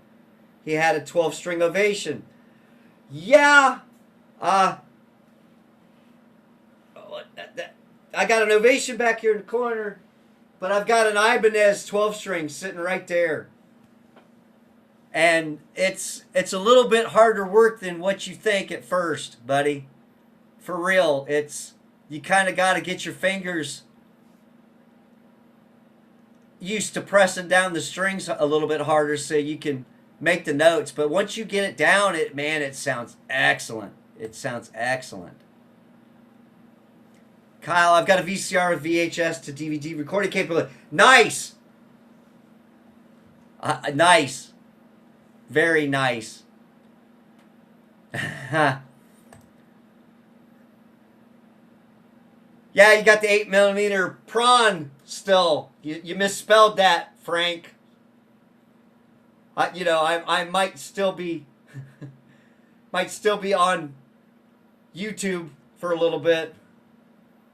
He had a 12 string ovation. Yeah. I got an ovation back here in the corner, but I've got an Ibanez 12 string sitting right there. And it's a little bit harder work than what you think at first, buddy. For real, you kind of got to get your fingers used to pressing down the strings a little bit harder so you can make the notes. But once you get it down, it sounds excellent. It sounds excellent. Kyle, I've got a VCR with VHS to DVD recording capability. Nice. Nice. Very nice. Yeah, you got the 8mm prawn still. You misspelled that, Frank. I might still be on YouTube for a little bit.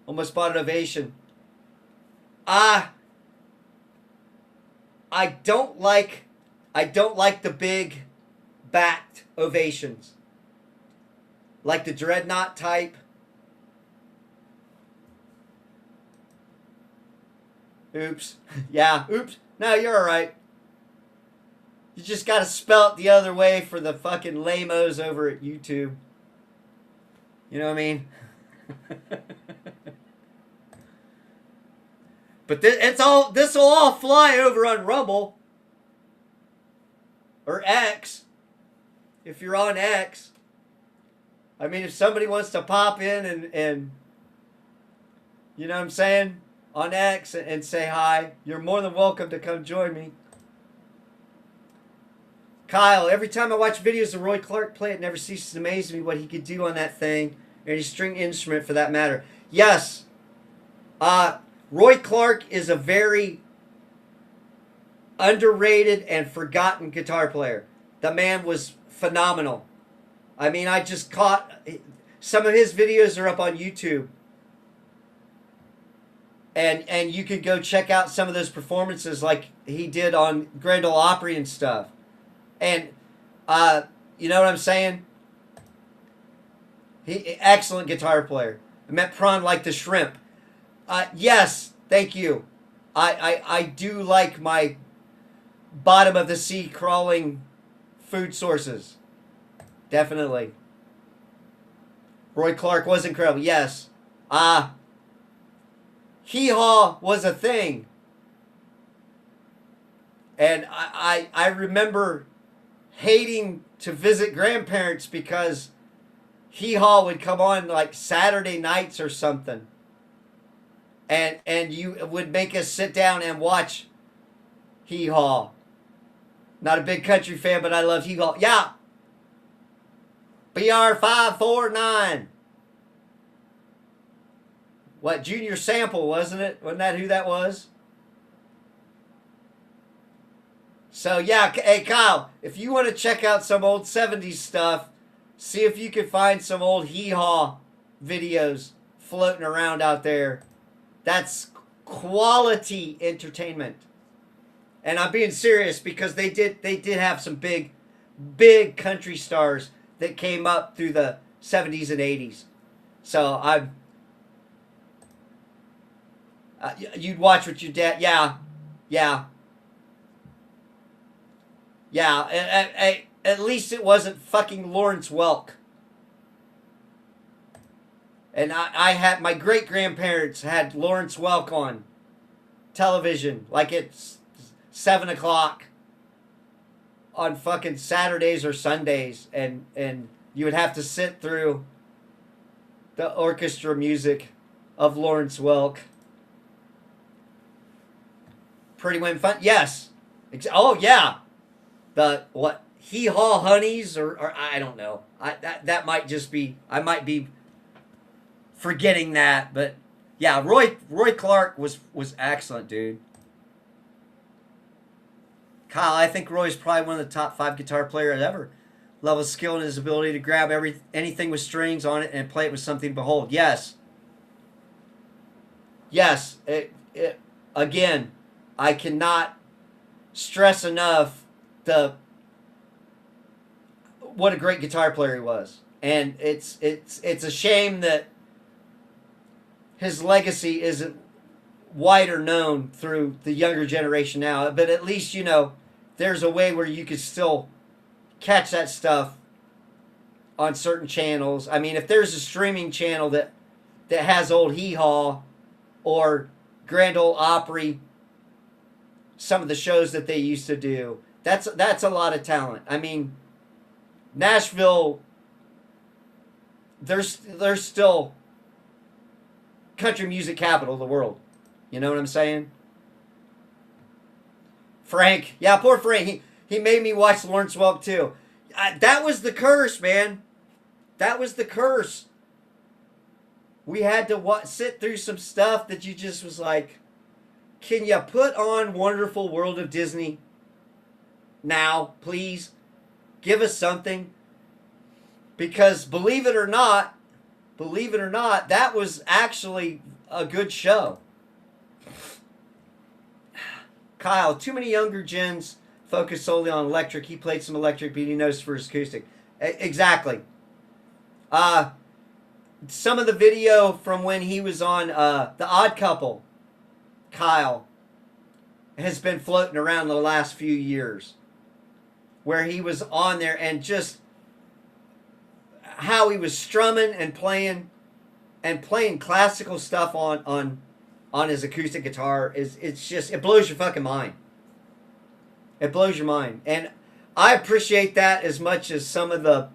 Almost bought an ovation. I don't like the big backed ovations. Like the dreadnought type. Oops. Yeah, oops. No, you're alright. You just gotta spell it the other way for the fucking lame-os over at YouTube. You know what I mean? But this will all fly over on Rumble. Or X. If you're on X. I mean, if somebody wants to pop in and you know what I'm saying? On X and say hi, you're more than welcome to come join me. Kyle, every time I watch videos of Roy Clark play, it never ceases to amaze me what he could do on that thing, or any string instrument for that matter. Yes, Roy Clark is a very underrated and forgotten guitar player. The man was phenomenal. I mean, I just caught some of his videos are up on YouTube. And you could go check out some of those performances like he did on Grand Ole Opry and stuff. And you know what I'm saying? Excellent guitar player. I met Prawn like the shrimp. Yes, thank you. I do like my bottom of the sea crawling food sources. Definitely. Roy Clark was incredible. Yes. Hee-haw was a thing. And I remember hating to visit grandparents because hee-haw would come on like Saturday nights or something. And you would make us sit down and watch hee-haw. Not a big country fan, but I love hee-haw. Yeah. BR549. What, Junior Sample, wasn't it? Wasn't that who that was? So, yeah, hey, Kyle, if you want to check out some old 70s stuff, see if you can find some old hee-haw videos floating around out there. That's quality entertainment. And I'm being serious because they did have some big country stars that came up through the 70s and 80s. So, you'd watch with your dad. Yeah. At least it wasn't fucking Lawrence Welk. And I had, my great-grandparents had Lawrence Welk on television. Like it's 7 o'clock on fucking Saturdays or Sundays. And you would have to sit through the orchestra music of Lawrence Welk. Pretty Women Fun? Yes. Oh, yeah. The, what, Hee-Haw Honeys? Or I don't know. That might just be, I might be forgetting that. But, yeah, Roy Clark was excellent, dude. Kyle, I think Roy's probably one of the top 5 guitar players ever. level of skill in his ability to grab anything with strings on it and play it with something to behold. Yes. Yes. Again, I cannot stress enough the what a great guitar player he was. And it's a shame that his legacy isn't wider known through the younger generation now. But at least, you know, there's a way where you could still catch that stuff on certain channels. I mean, if there's a streaming channel that has old Hee Haw or Grand Ole Opry, some of the shows that they used to do, that's a lot of talent. I mean, Nashville, there's still country music capital of the world. You know what I'm saying? Frank, yeah, poor Frank. He made me watch Lawrence Welk too. That was the curse, man. That was the curse. We had to sit through some stuff that you just was like, can you put on Wonderful World of Disney now, please? Give us something. Because believe it or not, that was actually a good show. Kyle, too many younger gens focus solely on electric. He played some electric, but he knows for his acoustic. Exactly. Some of the video from when he was on The Odd Couple, Kyle, has been floating around the last few years, where he was on there and just how he was strumming and playing classical stuff on his acoustic guitar it blows your fucking mind. It blows your mind. And I appreciate that as much as some of the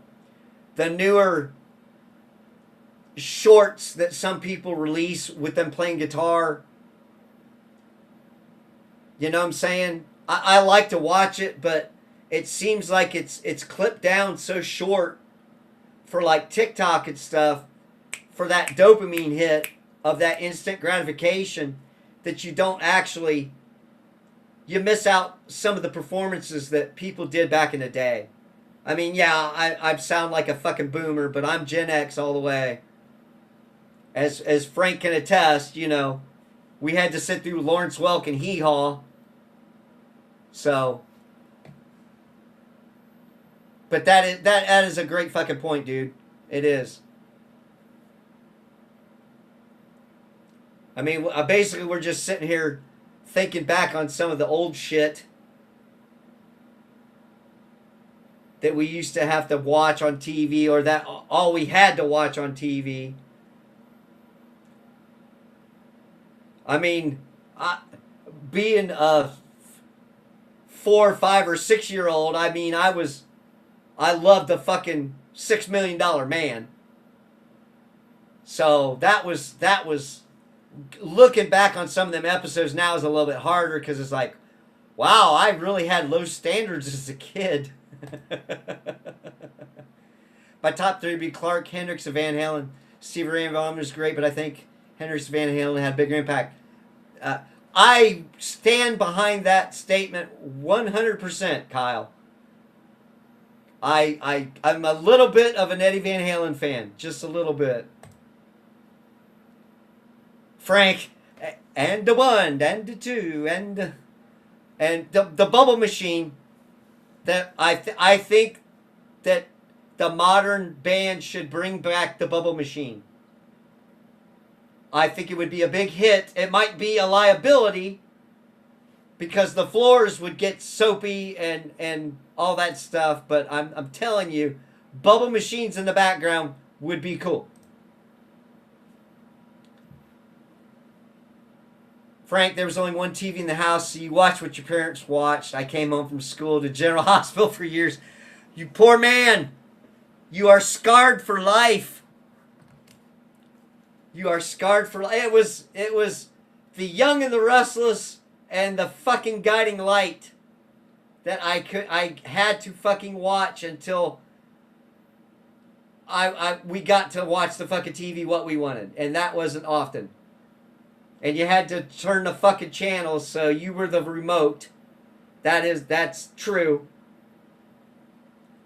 newer shorts that some people release with them playing guitar. You know what I'm saying? I like to watch it, but it seems like it's clipped down so short for like TikTok and stuff, for that dopamine hit of that instant gratification, that you don't actually, you miss out some of the performances that people did back in the day. I mean, yeah, I sound like a fucking boomer, but I'm Gen X all the way. As Frank can attest, you know, we had to sit through Lawrence Welk and Hee Haw. So, but that is a great fucking point, dude. It is. I mean, basically, we're just sitting here thinking back on some of the old shit that we used to have to watch on TV, or that all we had to watch on TV. I mean, being a 4, 5, or 6-year-old, I mean, I loved the fucking $6 Million Man. So that was looking back on some of them episodes now is a little bit harder, because it's like, wow, I really had low standards as a kid. My top 3 would be Clark, Hendrix, and Van Halen. Stevie Ray Vaughan was great, but I think Hendrix and Van Halen had a bigger impact. I stand behind that statement 100%, Kyle. I'm a little bit of an Eddie Van Halen fan, just a little bit. Frank, and the 1, and the 2, and the Bubble Machine. That I think that the modern band should bring back the Bubble Machine. I think it would be a big hit. It might be a liability, because the floors would get soapy and all that stuff. But I'm telling you, Bubble Machines in the background would be cool. Frank, there was only one TV in the house, so you watched what your parents watched. I came home from school to General Hospital for years. You poor man. You are scarred for life. You are scarred for life. It was The Young and the Restless and The fucking Guiding Light that I had to fucking watch until we got to watch the fucking TV what we wanted, and that wasn't often. And you had to turn the fucking channels, so you were the remote. That's true.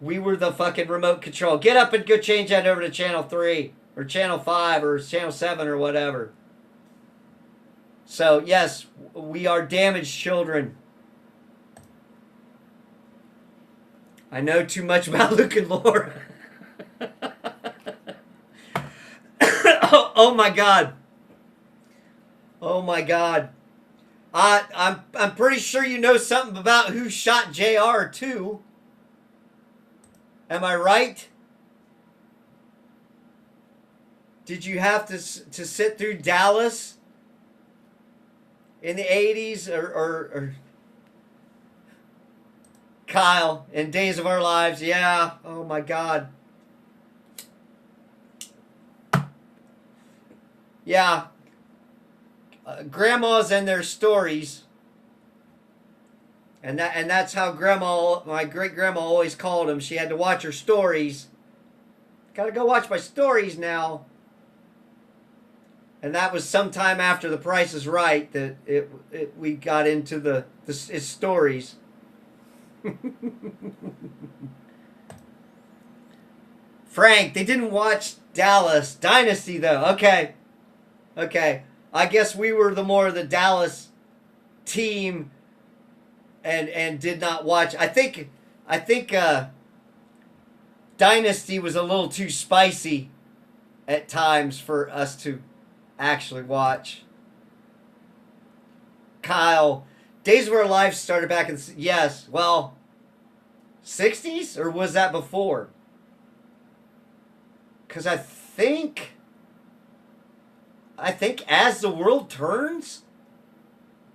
We were the fucking remote control. Get up and go change that over to channel 3 or channel 5 or channel 7 or whatever. So, yes, we are damaged children. I know too much about Luke and Laura. Oh my God. Oh my God. I'm pretty sure you know something about who shot JR too. Am I right? Did you have to sit through Dallas in the 80s or Kyle in Days of Our Lives? Yeah. Oh my God. Yeah. Grandmas and their stories. And that's how my great grandma always called them. She had to watch her stories. Gotta go watch my stories now. And that was sometime after The Price is Right that we got into its stories. Frank, they didn't watch Dallas Dynasty though. Okay. I guess we were the more of the Dallas team and did not watch. I think Dynasty was a little too spicy at times for us to actually watch. Kyle, Days of Our Lives started back in, yes, well, 60s? Or was that before? Because I think As the World Turns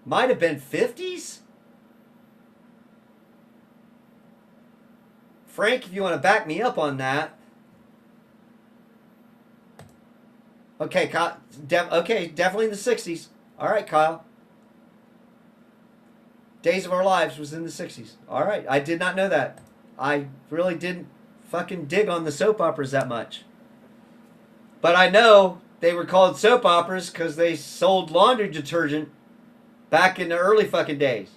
might have been 50s? Frank, if you want to back me up on that. Okay, Kyle, okay, definitely in the 60s. All right, Kyle. Days of Our Lives was in the 60s. All right, I did not know that. I really didn't fucking dig on the soap operas that much. But I know they were called soap operas because they sold laundry detergent back in the early fucking days.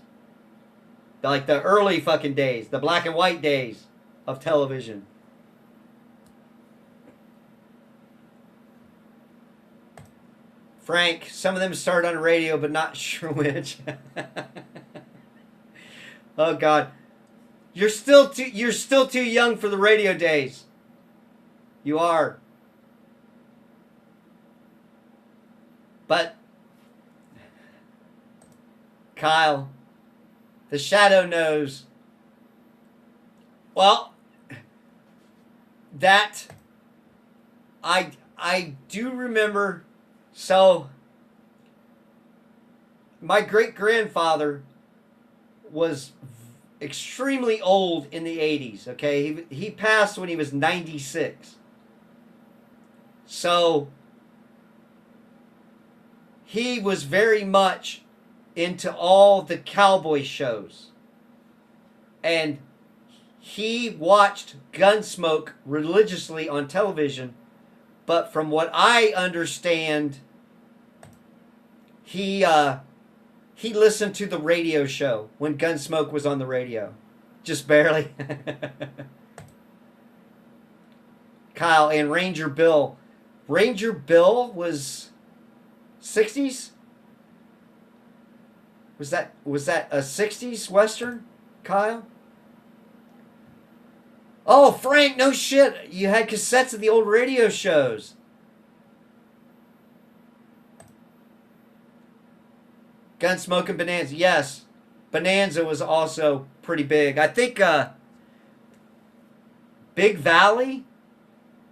Like the early fucking days, the black and white days of television. Frank, some of them started on radio, but not sure which. Oh God, you're still too young for the radio days. You are. But Kyle, the shadow knows. Well, that I do remember. So my great-grandfather was extremely old in the 80s, okay? He passed when he was 96. So he was very much into all the cowboy shows. And he watched Gunsmoke religiously on television. But from what I understand, he listened to the radio show when Gunsmoke was on the radio. Just barely. Kyle, and Ranger Bill. Ranger Bill was 60s? Was that a 60s Western, Kyle? Oh, Frank, no shit. You had cassettes of the old radio shows. Gunsmoke and Bonanza. Yes. Bonanza was also pretty big. I think Big Valley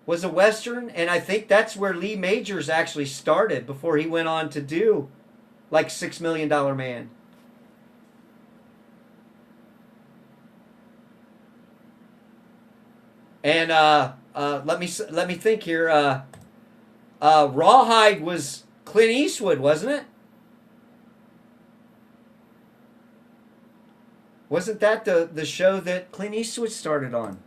was a Western, and I think that's where Lee Majors actually started before he went on to do like $6 Million Man. And let me think here. Rawhide was Clint Eastwood, wasn't it? Wasn't that the show that Clint Eastwood started on?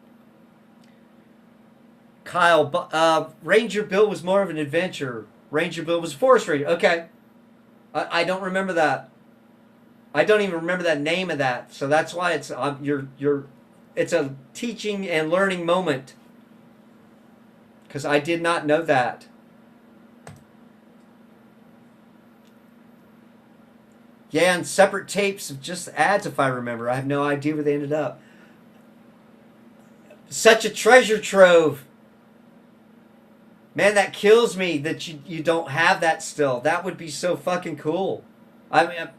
Kyle, Ranger Bill was more of an adventure. Ranger Bill was a forest ranger. Okay, I don't remember that. I don't even remember that name of that. So that's why it's it's a teaching and learning moment because I did not know that. Yeah, and separate tapes of just ads, if I remember. I have no idea where they ended up. Such a treasure trove. Man, that kills me that you don't have that still. That would be so fucking cool. I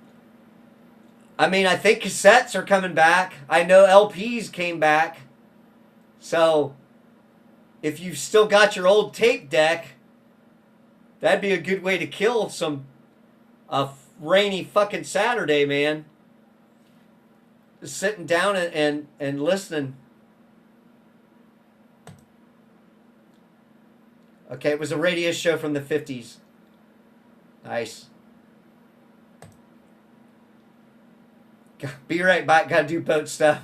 mean, I think cassettes are coming back. I know LPs came back. So, if you've still got your old tape deck, that'd be a good way to kill some rainy fucking Saturday, man. Just sitting down and listening. Okay, it was a radio show from the 50s. Nice. Be right back. Gotta do boat stuff.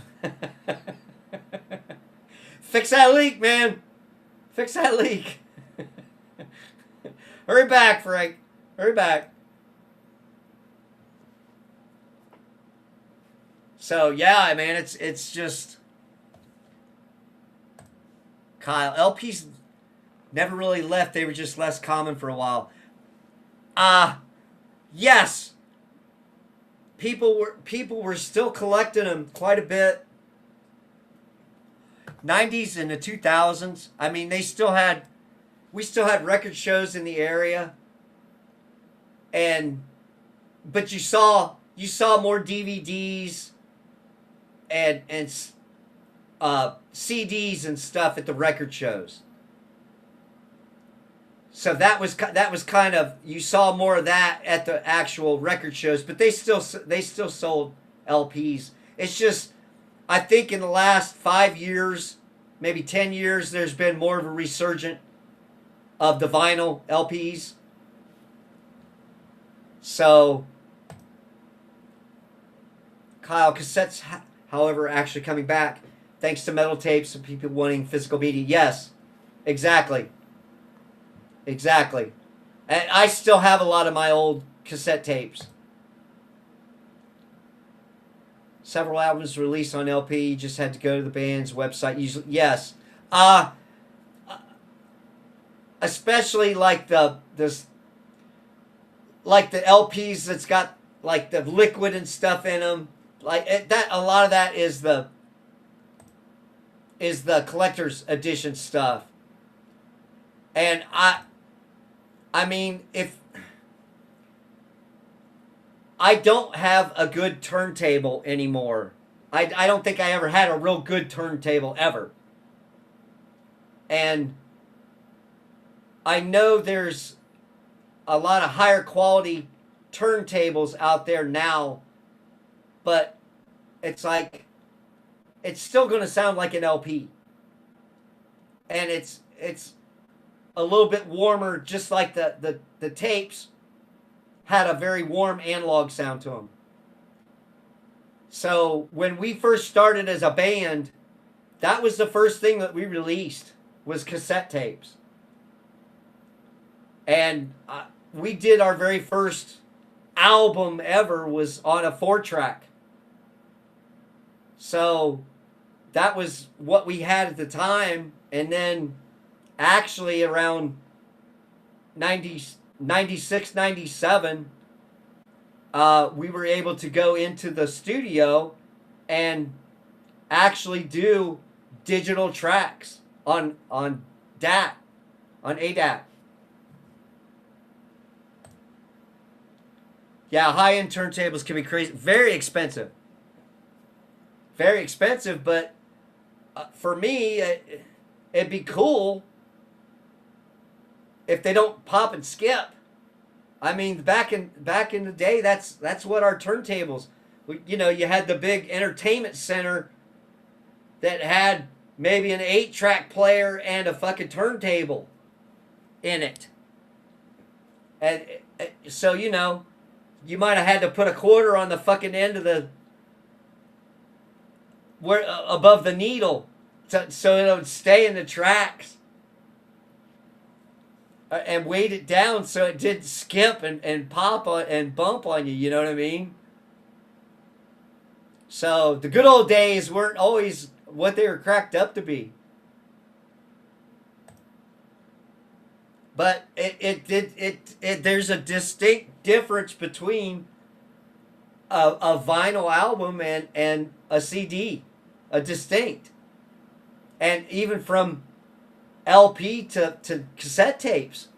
Fix that leak, man. Fix that leak. Hurry back, Frank. Hurry back. So yeah, man, it's just Kyle. LPs never really left. They were just less common for a while. Yes. People were still collecting them quite a bit. 90s and the 2000s. I mean, we still had record shows in the area. But you saw more DVDs and CDs and stuff at the record shows. So that was kind of, you saw more of that at the actual record shows, but they still sold LPs. It's just, I think in the last 5 years, maybe 10 years, there's been more of a resurgence of the vinyl LPs. So, Kyle, cassettes, however, are actually coming back thanks to metal tapes and people wanting physical media. Yes, exactly. Exactly. And I still have a lot of my old cassette tapes. Several albums released on LP. You just had to go to the band's website. Usually, yes. Especially like the LPs that's got like the liquid and stuff in them. Like that, a lot of that is the collector's edition stuff. And I mean, if I don't have a good turntable anymore, I don't think I ever had a real good turntable ever. And I know there's a lot of higher quality turntables out there now, but it's like, it's still going to sound like an LP. And it's a little bit warmer, just like the tapes had a very warm analog sound to them. So when we first started as a band, that was the first thing that we released, was cassette tapes. And we did our very first album ever was on a 4-track. So that was what we had at the time. And then actually around 96, 97, we were able to go into the studio and actually do digital tracks on DAT, on ADAT. Yeah, high-end turntables can be crazy. Very expensive. Very expensive, but for me, it'd be cool if they don't pop and skip. I mean, back in the day, that's what our turntables. You know, you had the big entertainment center that had maybe an 8-track player and a fucking turntable in it. And so, you know, you might have had to put a quarter on the fucking end of the, where above the needle, so it would stay in the tracks. And weight it down so it didn't skip and pop on, and bump on you, you know what I mean? So the good old days weren't always what they were cracked up to be. But there's a distinct difference between a vinyl album and a CD, a distinct, and even from LP to cassette tapes.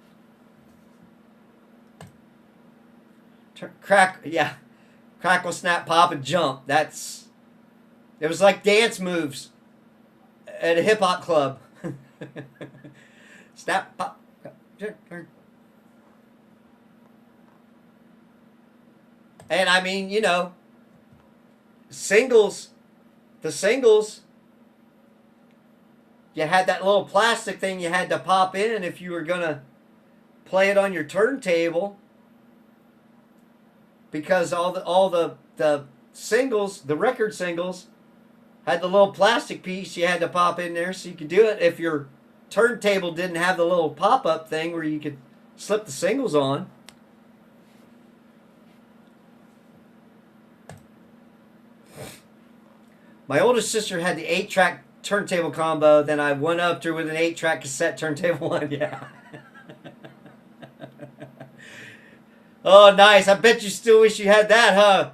Crackle, snap, pop, and jump. It was like dance moves at a hip hop club. Snap, pop. And I mean, singles, the singles, you had that little plastic thing you had to pop in if you were going to play it on your turntable, because all the singles, the record singles, had the little plastic piece you had to pop in there so you could do it if your turntable didn't have the little pop-up thing where you could slip the singles on. My oldest sister had the 8-track turntable combo, then I went up to her with an 8-track cassette turntable one. Yeah. Oh, nice. I bet you still wish you had that, huh?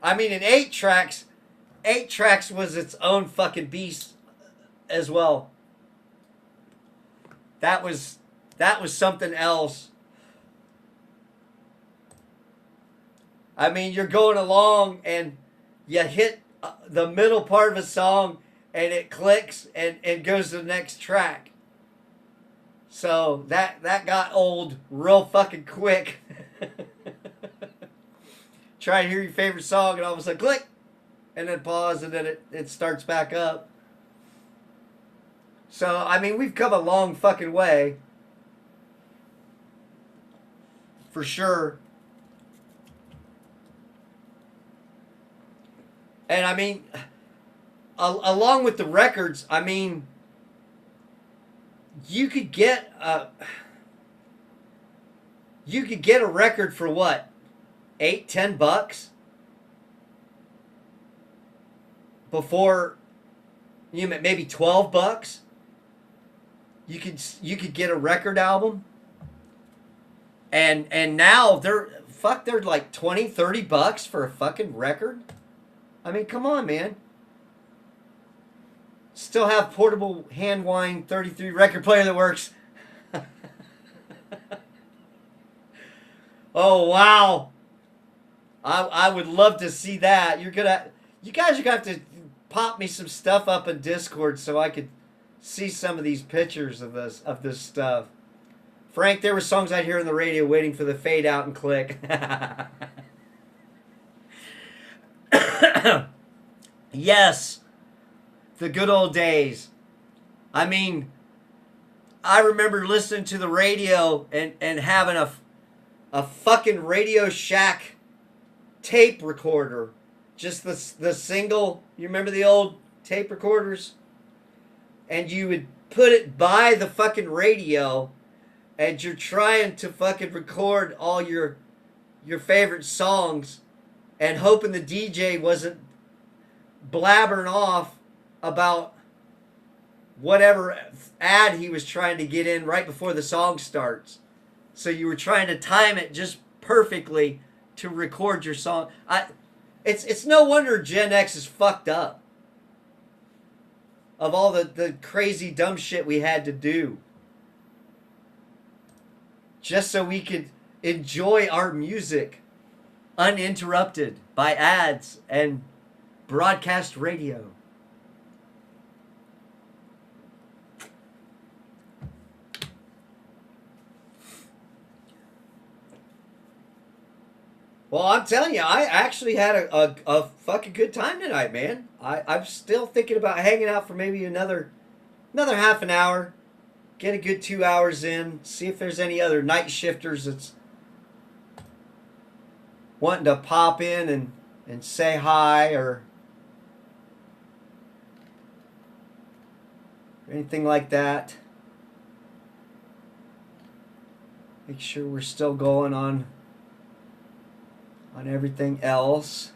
I mean, in 8 tracks was its own fucking beast as well. That was something else. I mean, you're going along and you hit the middle part of a song and it clicks and goes to the next track. So that got old real fucking quick. Try to hear your favorite song and all of a sudden click, and then pause, and then it starts back up. So, I mean, we've come a long fucking way. For sure. And I mean, along with the records, I mean, you could get a record for what? $8-10 before, maybe $12. You could get a record album, and now they're like $20-30 for a fucking record. I mean, come on, man. Still have portable hand wind 33 record player that works. Oh wow. I would love to see that. You guys are gonna have to pop me some stuff up in Discord so I could see some of these pictures of this stuff. Frank, there were songs I'd hear on the radio waiting for the fade out and click. Yes, the good old days. I mean, I remember listening to the radio and having a fucking Radio Shack tape recorder. Just the single, you remember the old tape recorders? And you would put it by the fucking radio and you're trying to fucking record all your favorite songs and hoping the DJ wasn't blabbering off about whatever ad he was trying to get in right before the song starts. So you were trying to time it just perfectly to record your song. It's no wonder Gen X is fucked up of all the crazy dumb shit we had to do just so we could enjoy our music uninterrupted by ads and broadcast radio. Well, I'm telling you, I actually had a fucking good time tonight, man. I'm still thinking about hanging out for maybe another half an hour. Get a good 2 hours in. See if there's any other night shifters that's wanting to pop in and say hi or anything like that. Make sure we're still going on on everything else.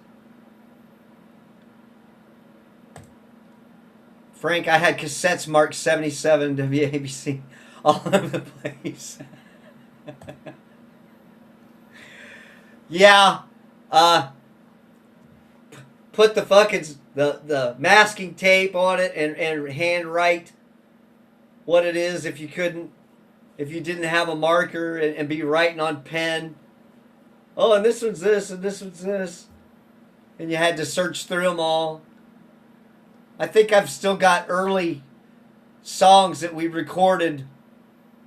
Frank, I had cassettes marked 77 WABC all over the place. Yeah. Put the fucking the masking tape on it and hand write what it is if you didn't have a marker and be writing on pen. Oh, and this one's this and this one's this. And you had to search through them all. I think I've still got early songs that we recorded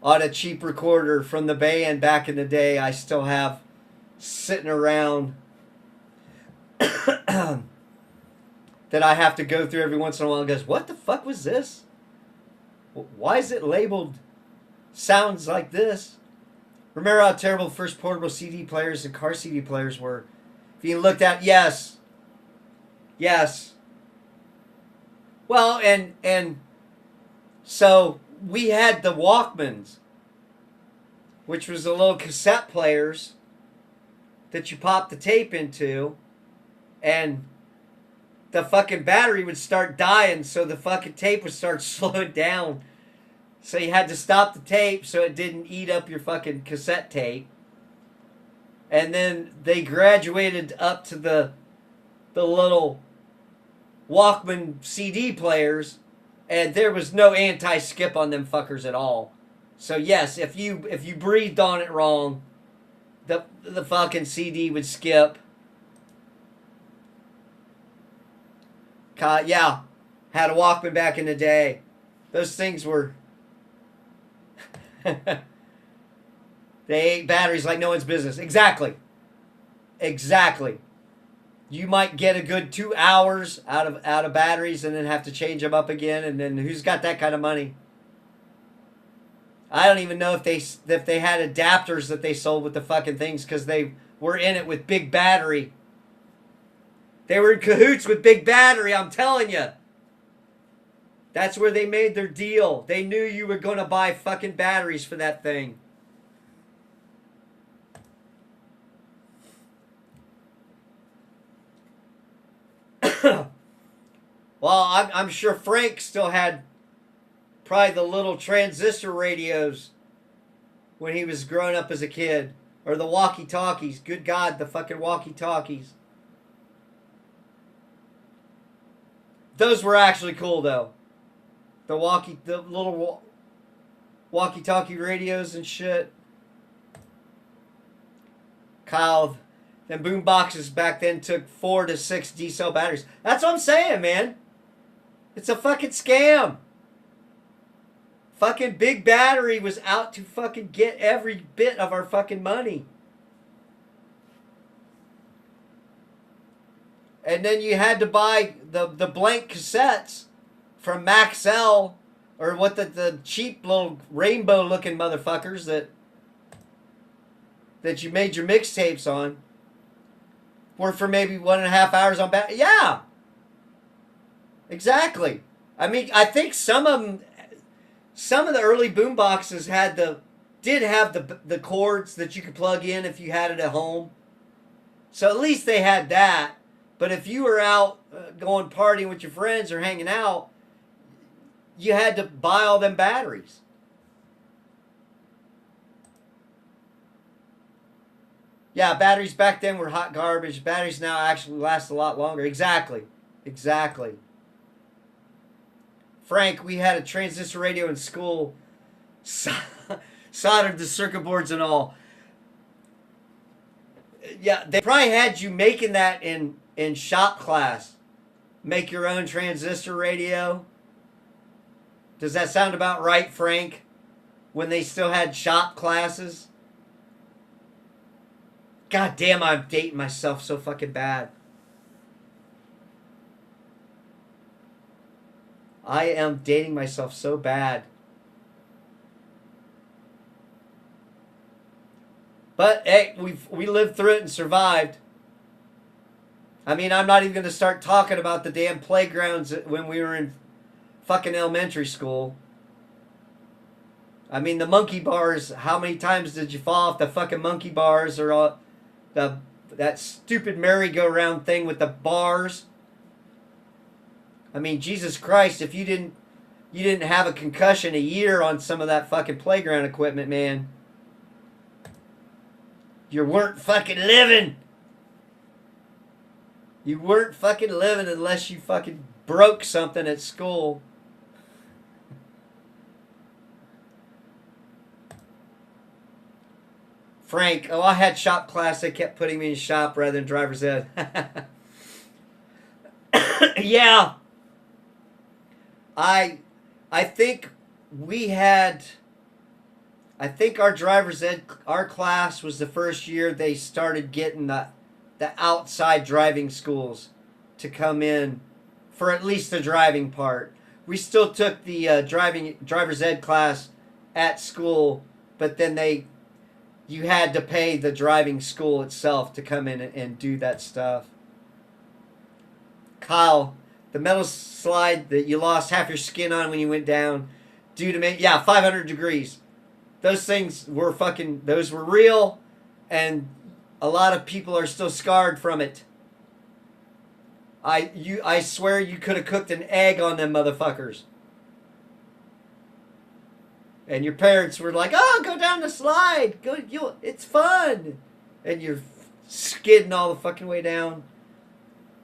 on a cheap recorder from the band back in the day. I still have sitting around that I have to go through every once in a while and goes, what the fuck was this? Why is it labeled sounds like this? Remember how terrible first portable CD players and car CD players were? If you looked at, yes. Well, and so we had the Walkmans, which was the little cassette players that you pop the tape into, and the fucking battery would start dying, so the fucking tape would start slowing down. So you had to stop the tape so it didn't eat up your fucking cassette tape. And then they graduated up to the little Walkman CD players, and there was no anti-skip on them fuckers at all. So yes, if you breathed on it wrong, the fucking CD would skip. Yeah, had a Walkman back in the day. Those things were they ate batteries like no one's business. Exactly. You might get a good 2 hours out of batteries and then have to change them up again. And then who's got that kind of money? I don't even know if they had adapters that they sold with the fucking things, because they were in it with Big Battery. They were in cahoots with Big Battery, I'm telling you. That's where they made their deal. They knew you were going to buy fucking batteries for that thing. Well, I'm sure Frank still had probably the little transistor radios when he was growing up as a kid. Or the walkie-talkies. Good God, the fucking walkie-talkies. Those were actually cool, though. The little walkie-talkie radios and shit. Kyle, them boom boxes back then took 4 to 6 D-cell batteries. That's what I'm saying, man. It's a fucking scam. Fucking Big Battery was out to fucking get every bit of our fucking money. And then you had to buy the blank cassettes from Maxell, or what the cheap little rainbow looking motherfuckers that you made your mixtapes on, were for maybe 1.5 hours on battery. Yeah. Exactly. I mean, I think some of the early boom boxes did have the cords that you could plug in if you had it at home. So at least they had that. But if you were out going partying with your friends or hanging out, you had to buy all them batteries. Yeah, batteries back then were hot garbage. Batteries now actually last a lot longer. Exactly. Frank, we had a transistor radio in school. Soldered the circuit boards and all. Yeah, they probably had you making that in shop class. Make your own transistor radio. Does that sound about right, Frank? When they still had shop classes? God damn, I'm dating myself so fucking bad. I am dating myself so bad. But hey, we lived through it and survived. I mean, I'm not even going to start talking about the damn playgrounds when we were in fucking elementary school. I mean, the monkey bars, how many times did you fall off the fucking monkey bars, or the that stupid merry-go-round thing with the bars. I mean, Jesus Christ, if you didn't have a concussion a year on some of that fucking playground equipment, man, you weren't fucking living. You weren't fucking living unless you fucking broke something at school. Frank, oh, I had shop class. They kept putting me in shop rather than driver's ed. Yeah, I, I think we had. I think our driver's ed, our class was the first year they started getting the outside driving schools to come in for at least the driving part. We still took the driver's ed class at school, but then you had to pay the driving school itself to come in and do that stuff. Kyle, the metal slide that you lost half your skin on when you went down due to 500 degrees. Those things were those were real, and a lot of people are still scarred from it. I swear you could have cooked an egg on them motherfuckers. And your parents were like, "Oh, go down the slide. It's fun." And you're skidding all the fucking way down.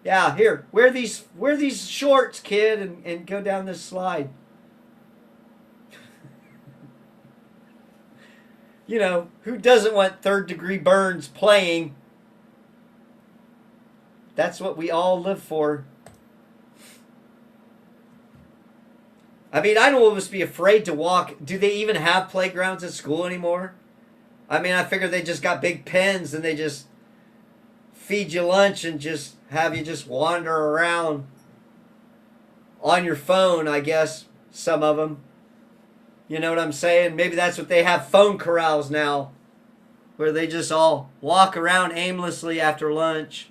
Yeah, here, wear these shorts, kid, and go down this slide. You know, who doesn't want third-degree burns playing? That's what we all live for. I mean, I don't almost be afraid to walk. Do they even have playgrounds at school anymore? I mean, I figure they just got big pens and they just feed you lunch and just have you just wander around on your phone, I guess, some of them. You know what I'm saying? Maybe that's what they have, phone corrals now, where they just all walk around aimlessly after lunch.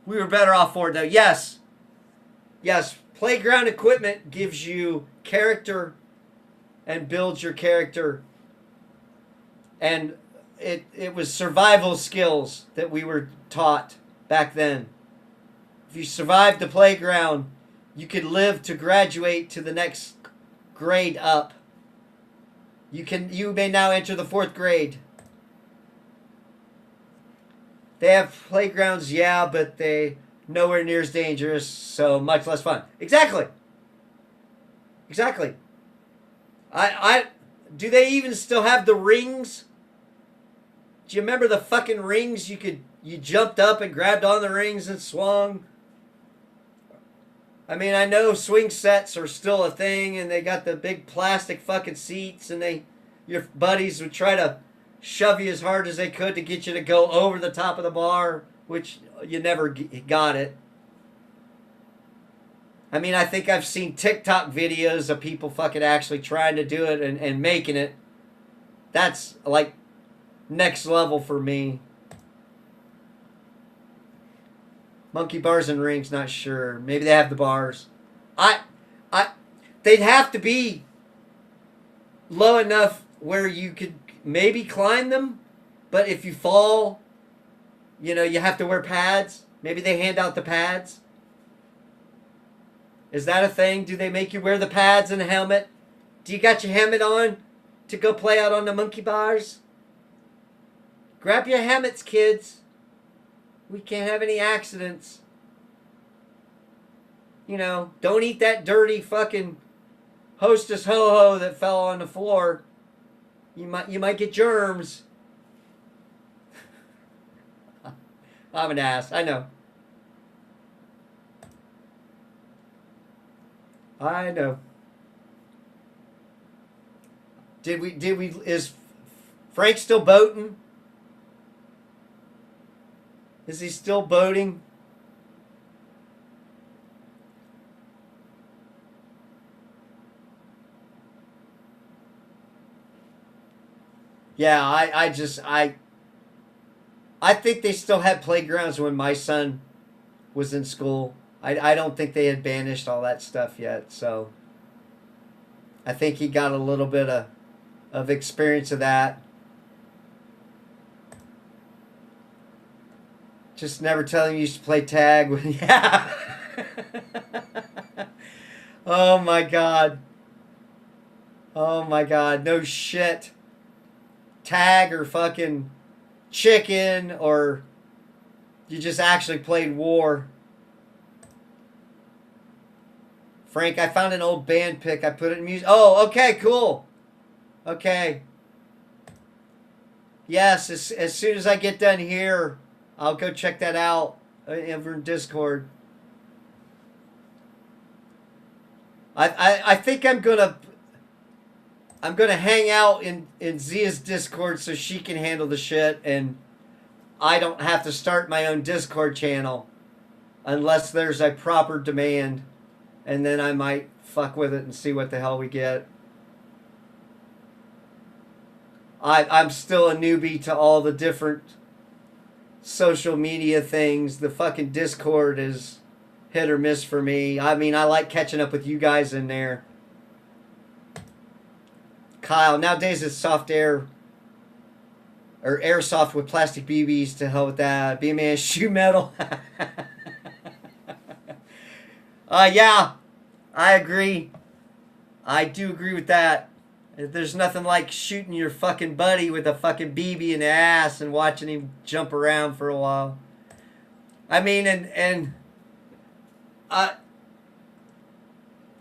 We were better off for it, though. Yes. Yes, playground equipment gives you character and builds your character. And it was survival skills that we were taught back then. If you survived the playground, you could live to graduate to the next grade up. You may now enter the 4th grade. They have playgrounds, yeah, but they nowhere near as dangerous, so much less fun. Exactly. Exactly. I do they even still have the rings? Do you remember the fucking rings? You jumped up and grabbed on the rings and swung. I mean, I know swing sets are still a thing, and they got the big plastic fucking seats, and your buddies would try to shove you as hard as they could to get you to go over the top of the bar, which you never got it. I mean, I think I've seen TikTok videos of people fucking actually trying to do it and making it. That's like next level for me. Monkey bars and rings, not sure. Maybe they have the bars. They'd have to be low enough where you could maybe climb them, but if you fall, you know, you have to wear pads. Maybe they hand out the pads. Is that a thing? Do they make you wear the pads and a helmet? Do you got your helmet on to go play out on the monkey bars? Grab your helmets, kids. We can't have any accidents. You know, don't eat that dirty fucking Hostess Ho-Ho that fell on the floor. You might get germs. I'm an ass. I know. I know. Is Frank still boating? Is he still boating? Yeah, I think they still had playgrounds when my son was in school. I don't think they had banished all that stuff yet, so I think he got a little bit of experience of that. Just never tell him you used to play tag with. Yeah. Oh my god. Oh my god. No shit. Tag or fucking chicken, or you just actually played war. Frank, I found an old band pic. I put it in music. Oh, okay, cool. Okay. Yes, as soon as I get done here, I'll go check that out over in Discord. I think I'm gonna hang out in Zia's Discord so she can handle the shit, and I don't have to start my own Discord channel unless there's a proper demand, and then I might fuck with it and see what the hell we get. I'm still a newbie to all the different social media things. The fucking Discord is hit or miss for me. I mean, I like catching up with you guys in there. Kyle, nowadays it's soft air or airsoft with plastic BBs. To hell with that. Be a man, shoot metal. Yeah, I agree. I do agree with that. There's nothing like shooting your fucking buddy with a fucking BB in the ass and watching him jump around for a while. I mean, and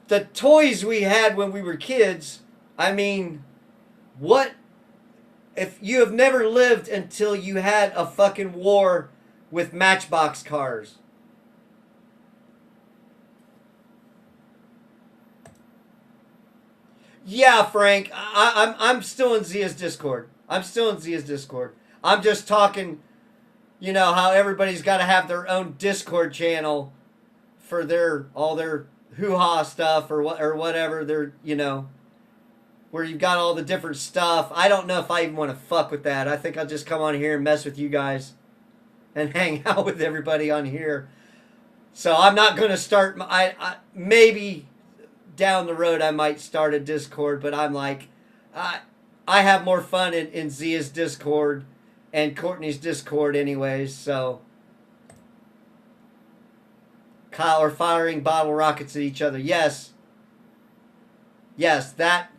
the toys we had when we were kids, I mean, what if you have never lived until you had a fucking war with Matchbox cars? Yeah, Frank, I'm still in Zia's Discord. I'm still in Zia's Discord. I'm just talking, you know, how everybody's got to have their own Discord channel for all their hoo-ha stuff or whatever. They're, you know, where you've got all the different stuff. I don't know if I even want to fuck with that. I think I'll just come on here and mess with you guys and hang out with everybody on here. So I'm not going to start. Maybe down the road I might start a Discord, but I'm like, I have more fun in Zia's Discord and Courtney's Discord anyways. So Kyle are firing bottle rockets at each other. Yes, that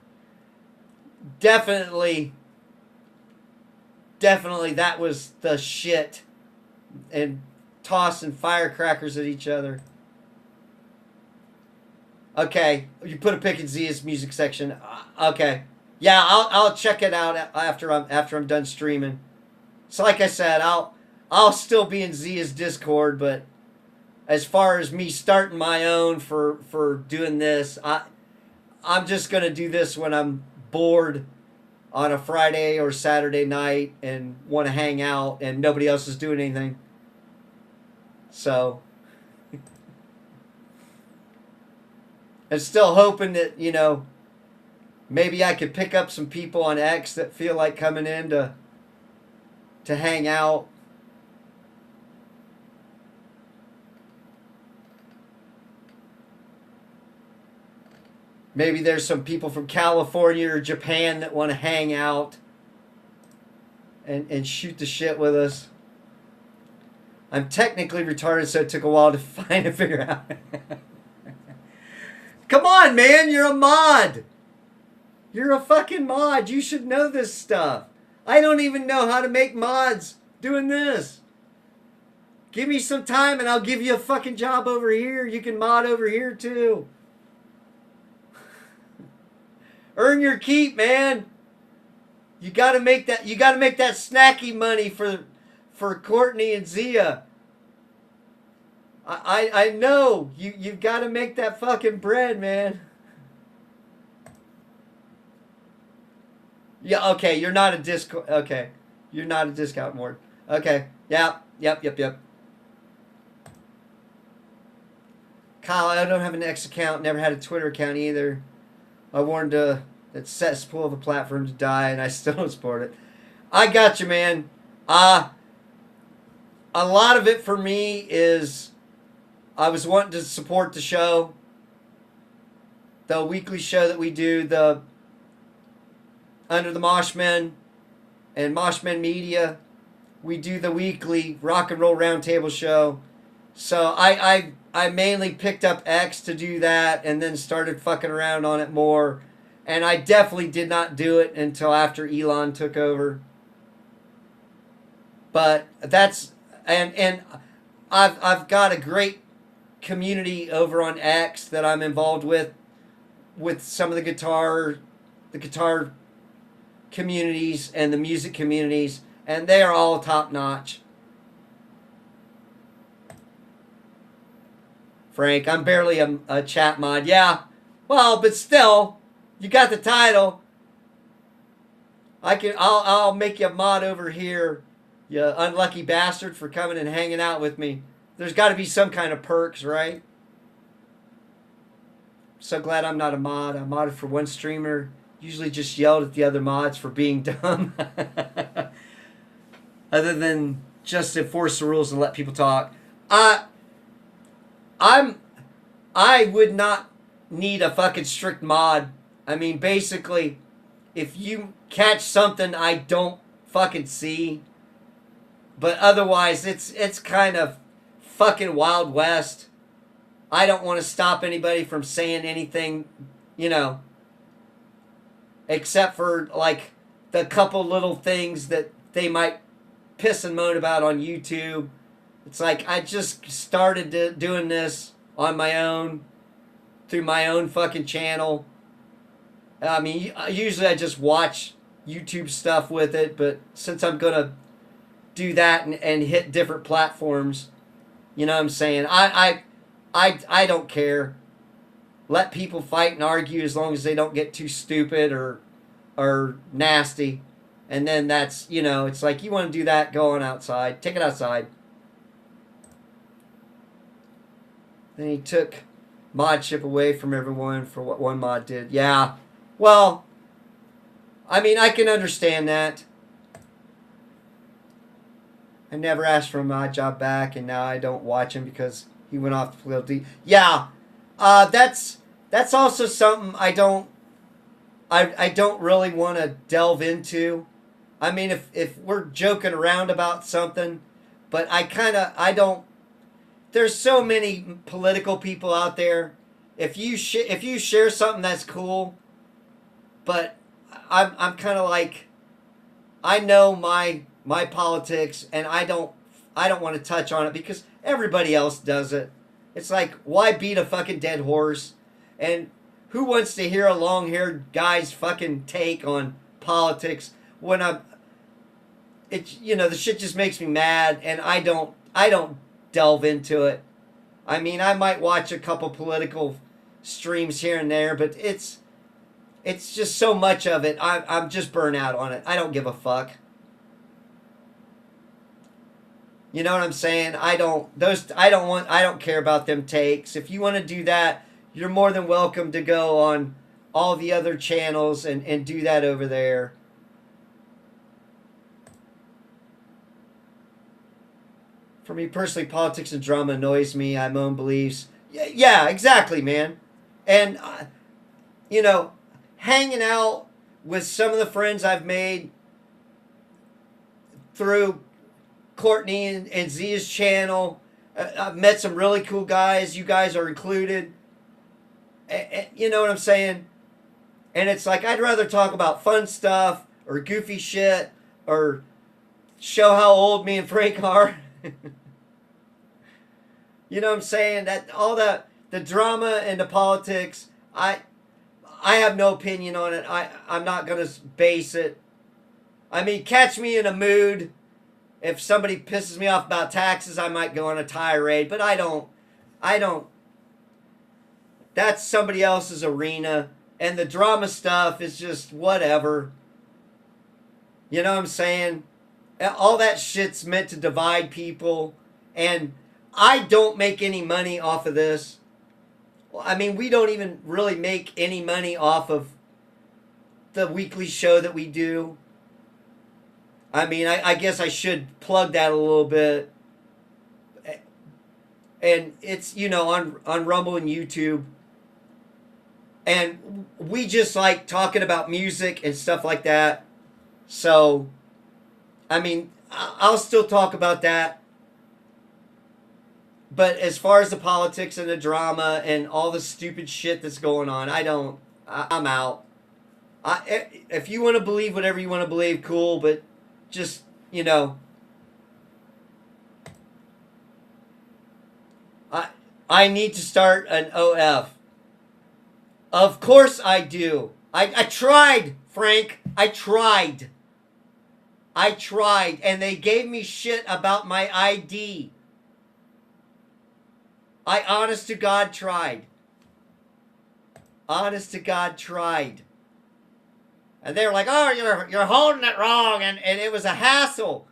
definitely that was the shit. And tossing firecrackers at each other. Okay, you put a pic in Zia's music section. Okay, yeah, I'll check it out after I'm done streaming. So like I said, I'll still be in Zia's Discord, but as far as me starting my own for doing this, I'm just gonna do this when I'm bored on a Friday or Saturday night and want to hang out and nobody else is doing anything. So I'm still hoping that, you know, maybe I could pick up some people on X that feel like coming in to hang out. Maybe there's some people from California or Japan that want to hang out and shoot the shit with us. I'm technically retarded, so it took a while to find and figure out. Come on, man, you're a mod. You're a fucking mod. You should know this stuff. I don't even know how to make mods doing this. Give me some time and I'll give you a fucking job over here. You can mod over here too. Earn your keep, man. You gotta make that snacky money for Courtney and Zia. I know. You've got to make that fucking bread, man. Yeah, okay, you're not a discount. Okay. You're not a discount more. Okay. Yeah. Yep. Kyle, I don't have an X account. Never had a Twitter account either. I warned that cesspool of a platform to die, and I still don't support it. I got you, man. A lot of it for me is I was wanting to support the show, the weekly show that we do, the Under the Moshmen and Moshmen Media. we do the weekly rock and roll roundtable show. So I mainly picked up X to do that, and then started fucking around on it more. And I definitely did not do it until after Elon took over. But that's and I've got a great community over on X that I'm involved with some of the guitar communities and the music communities, and they are all top notch. Frank, I'm barely a chat mod. Yeah, well, but still, you got the title. I'll make you a mod over here, you unlucky bastard, for coming and hanging out with me. There's got to be some kind of perks, right? So glad I'm not a mod. I modded for one streamer. Usually just yelled at the other mods for being dumb. Other than just enforce the rules and let people talk. I'm I would not need a fucking strict mod. I mean, basically, if you catch something I don't fucking see, but otherwise it's kind of fucking Wild West. I don't want to stop anybody from saying anything, you know, except for like the couple little things that they might piss and moan about on YouTube. It's like I just started doing this on my own through my own fucking channel. I mean, usually I just watch YouTube stuff with it, but since I'm gonna do that and hit different platforms, you know what I'm saying? I don't care. Let people fight and argue as long as they don't get too stupid or nasty. And then that's, you know, it's like, you want to do that, go on outside. Take it outside. Then he took modship away from everyone for what one mod did. Yeah. Well, I mean, I can understand that. I never asked for a mod job back, and now I don't watch him because he went off the political. Yeah. That's also something I don't really want to delve into. I mean, if we're joking around about something, but I don't. There's so many political people out there. If you share something, that's cool, but I'm kind of like, I know my politics, and I don't want to touch on it because everybody else does it. It's like, why beat a fucking dead horse? And who wants to hear a long-haired guy's fucking take on politics when the shit just makes me mad, and I don't delve into it. I mean, I might watch a couple political streams here and there, but it's just so much of it. I'm just burnt out on it. I don't give a fuck. You know what I'm saying? I don't care about them takes. If you want to do that, you're more than welcome to go on all the other channels and do that over there. For me personally, politics and drama annoys me. I have my own beliefs. Yeah, exactly, man. And, hanging out with some of the friends I've made through Courtney and Zia's channel. I've met some really cool guys. You guys are included. You know what I'm saying? And it's like, I'd rather talk about fun stuff or goofy shit or show how old me and Frank are. You know what I'm saying? That all the drama and the politics, I have no opinion on it. I'm not going to base it. I mean, catch me in a mood. If somebody pisses me off about taxes, I might go on a tirade, but I don't. That's somebody else's arena, and the drama stuff is just whatever. You know what I'm saying? All that shit's meant to divide people, and I don't make any money off of this. I mean, we don't even really make any money off of the weekly show that we do. I mean, I guess I should plug that a little bit. And it's, on Rumble and YouTube. And we just like talking about music and stuff like that. So, I mean, I'll still talk about that. But as far as the politics and the drama and all the stupid shit that's going on, I'm out. If you want to believe whatever you want to believe, cool. But just, you know, I I need to start an OF. Of course I do. I tried, Frank. I tried. I tried, and they gave me shit about my ID. I honest to God tried. Honest to God tried. And they were like, oh, you're holding it wrong, and it was a hassle.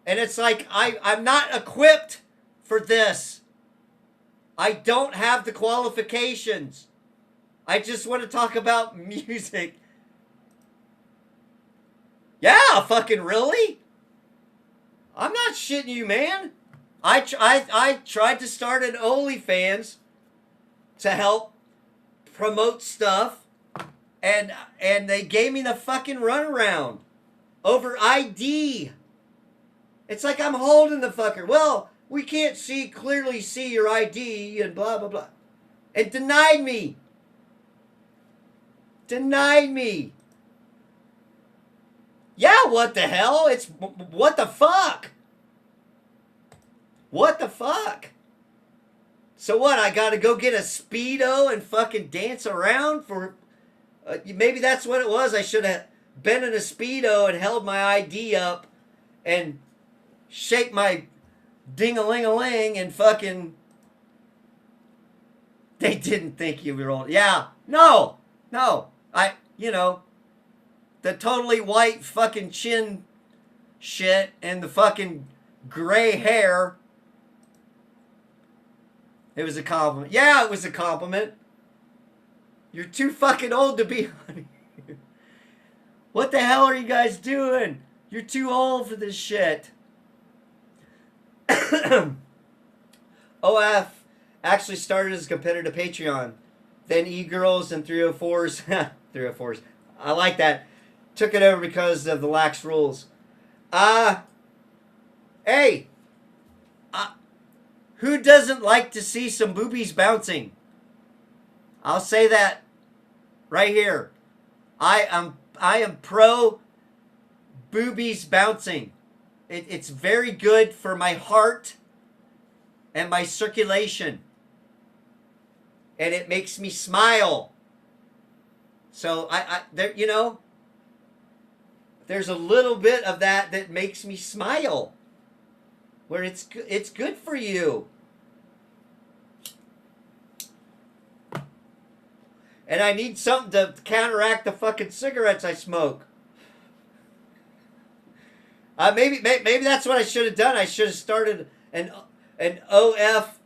And it's like, I'm not equipped for this. I don't have the qualifications. I just want to talk about music. Yeah, fucking really? I'm not shitting you, man. I tried to start an OnlyFans to help promote stuff, and they gave me the fucking runaround over ID. It's like I'm holding the fucker. Well, we can't clearly see your ID and blah blah blah. It denied me. Denied me. Yeah, what the hell? It's what the fuck? What the fuck? So what? I gotta go get a Speedo and fucking dance around for... maybe that's what it was. I should have been in a Speedo and held my ID up and shake my ding-a-ling-a-ling and fucking... They didn't think you were old. Yeah. No. You know, the totally white fucking chin shit and the fucking gray hair. It was a compliment. Yeah, it was a compliment. You're too fucking old to be on here. What the hell are you guys doing? You're too old for this shit. OF actually started as a competitor to Patreon. Then E-Girls and 304s. 304s. I like that. Took it over because of the lax rules. Hey. Who doesn't like to see some boobies bouncing? I'll say that right here. I am pro boobies bouncing. It's very good for my heart and my circulation. And it makes me smile. So there, you know, there's a little bit of that makes me smile. Where it's good for you. And I need something to counteract the fucking cigarettes I smoke. Maybe that's what I should have done. I should have started an OF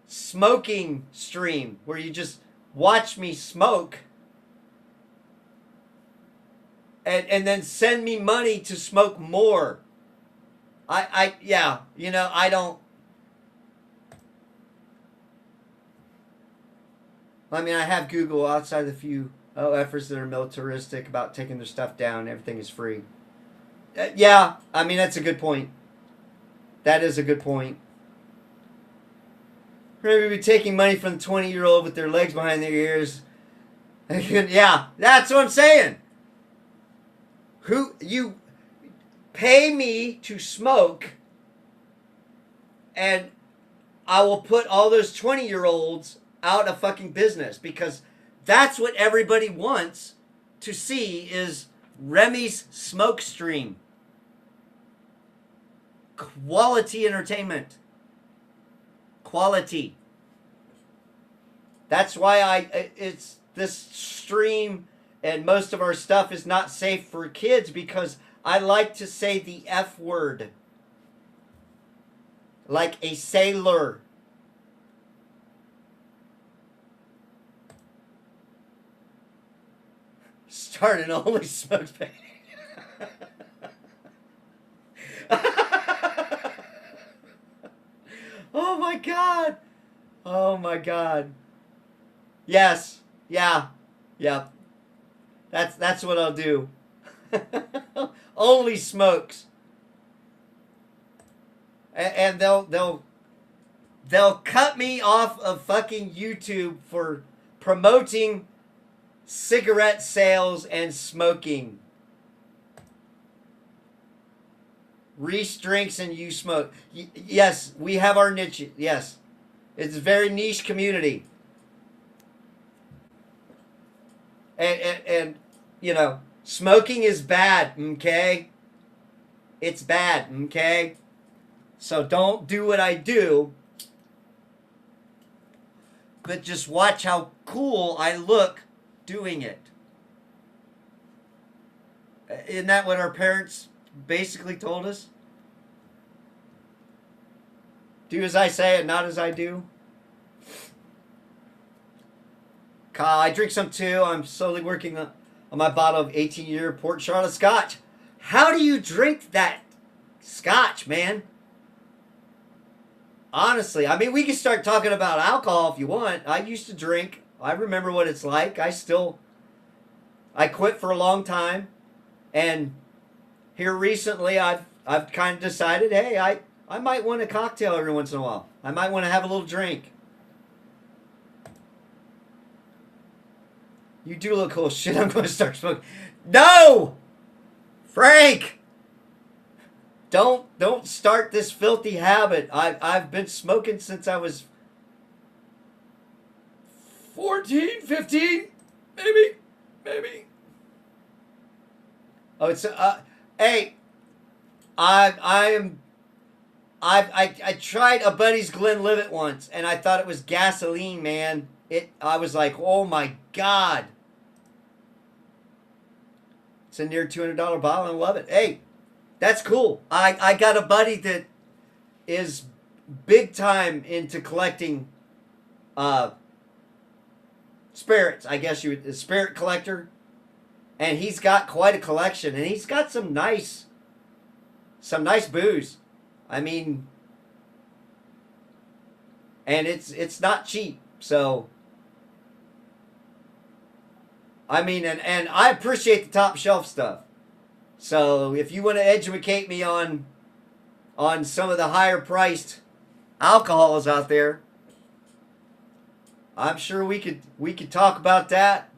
smoking stream where you just watch me smoke and then send me money to smoke more. Yeah, you know, I don't... I mean, I have Google outside the few efforts that are militaristic about taking their stuff down. Everything is free. Yeah, I mean, that's a good point. That is a good point. Maybe be taking money from the 20-year-old with their legs behind their ears. Yeah, that's what I'm saying. Who you pay me to smoke, and I will put all those 20-year-olds out of fucking business, because that's what everybody wants to see is Remy's smoke stream. Quality entertainment. Quality. That's why it's this stream and most of our stuff is not safe for kids, because I like to say the F word. Like a sailor. Start an only smokes page. Oh my god. Oh my god. Yes. Yeah. Yep. That's what I'll do. Only smokes. and they'll cut me off of fucking YouTube for promoting cigarette sales and smoking. Reese drinks and you smoke. Yes, we have our niche. Yes, it's a very niche community. And you know, smoking is bad. Okay, it's bad. Okay, so don't do what I do. But just watch how cool I look doing it. Isn't that what our parents basically told us? Do as I say and not as I do. Kyle, I drink some too. I'm slowly working on my bottle of 18-year Port Charlotte Scotch. How do you drink that Scotch, man? Honestly, I mean, we can start talking about alcohol if you want. I used to drink. I remember what it's like. I quit for a long time, and here recently, I've kind of decided, hey, I might want a cocktail every once in a while. I might want to have a little drink. You do look cool. Shit, I'm going to start smoking. No, Frank. Don't start this filthy habit. I've been smoking since I was 14, 15, maybe. Oh, it's hey, I tried a buddy's Glenlivet once, and I thought it was gasoline, man. I was like, oh my god, it's a near $200 bottle. I love it. Hey, that's cool. I got a buddy that is big time into collecting spirits. I guess you would, a spirit collector. And he's got quite a collection, and he's got some nice booze. I mean, and it's not cheap. So I mean, and I appreciate the top shelf stuff. So if you want to educate me on some of the higher priced alcohols out there, I'm sure we could talk about that.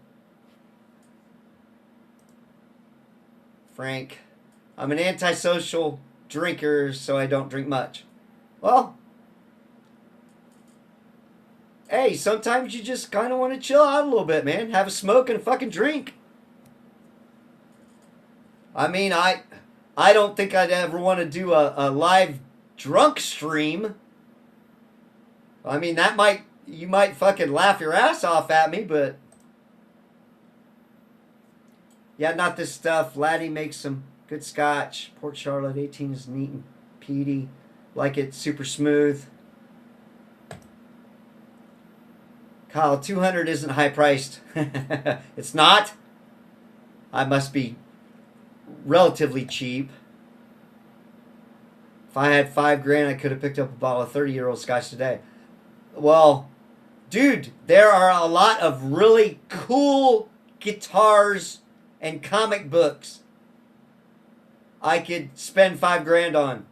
Frank, I'm an antisocial drinker, so I don't drink much. Well, hey, sometimes you just kind of want to chill out a little bit, man. Have a smoke and a fucking drink. I mean, I don't think I'd ever want to do a live drunk stream. I mean, you might fucking laugh your ass off at me, but yeah, not this stuff. Laddie makes some good scotch. Port Charlotte 18 is neat and peaty. Like it super smooth. Kyle, 200 isn't high priced. It's not. I must be relatively cheap. If I had $5,000, I could have picked up a bottle of 30-year-old scotch today. Well, dude, there are a lot of really cool guitars and comic books I could spend $5,000 on.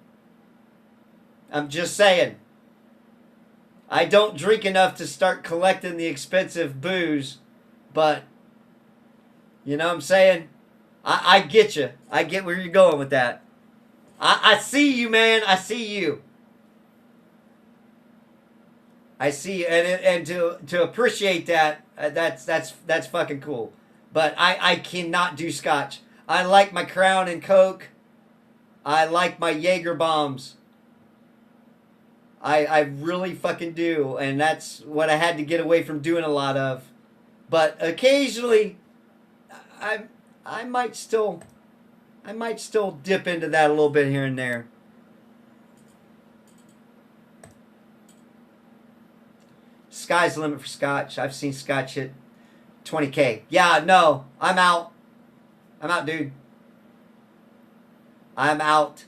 I'm just saying. I don't drink enough to start collecting the expensive booze, but you know what I'm saying? I get you. I get where you're going with that. I see you, man. I see you. I see you. And to appreciate that, that's fucking cool. But I cannot do scotch. I like my Crown and Coke. I like my Jaeger bombs. I really fucking do, and that's what I had to get away from doing a lot of. But occasionally, I might still dip into that a little bit here and there. Sky's the limit for scotch. I've seen scotch hit $20K. Yeah, no, I'm out. I'm out, dude. I'm out.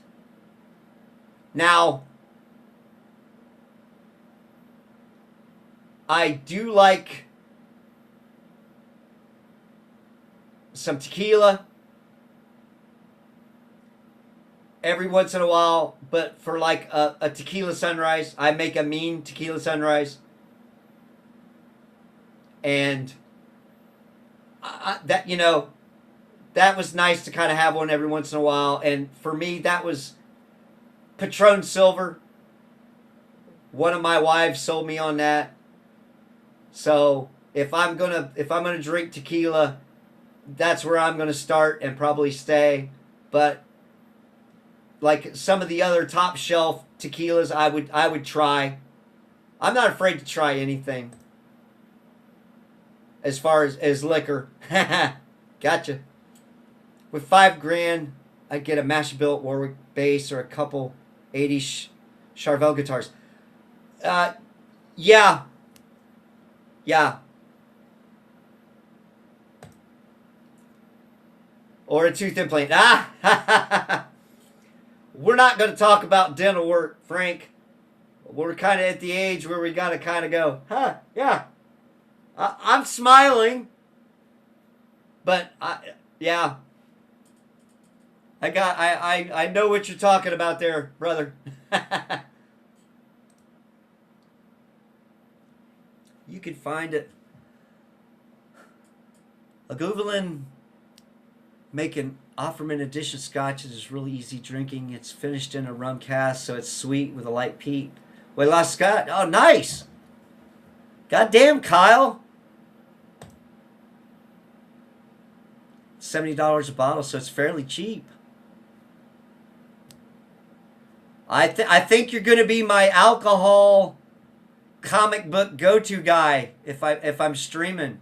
Now, I do like some tequila. every once in a while, but for like a tequila sunrise, I make a mean tequila sunrise. And that, that was nice to kind of have one every once in a while. And for me, that was Patron Silver. One of my wives sold me on that. So if I'm gonna drink tequila, that's where I'm gonna start and probably stay. But like some of the other top shelf tequilas, I would try. I'm not afraid to try anything as far as liquor. Gotcha. With $5,000, I'd get a master built Warwick bass or a couple 80s Charvel guitars. Uh, yeah, yeah. Or a tooth implant. Ah, we're not going to talk about dental work, Frank. We're kind of at the age where we got to kind of go, huh, yeah. I'm smiling, but yeah. I know what you're talking about there, brother. You can find it. A Googling making Offerman edition scotches is really easy drinking. It's finished in a rum cask, so it's sweet with a light peat. Wait, last Scott. Oh, nice. Goddamn, Kyle. $70 a bottle, so it's fairly cheap. I think you're going to be my alcohol comic book go-to guy if I'm streaming.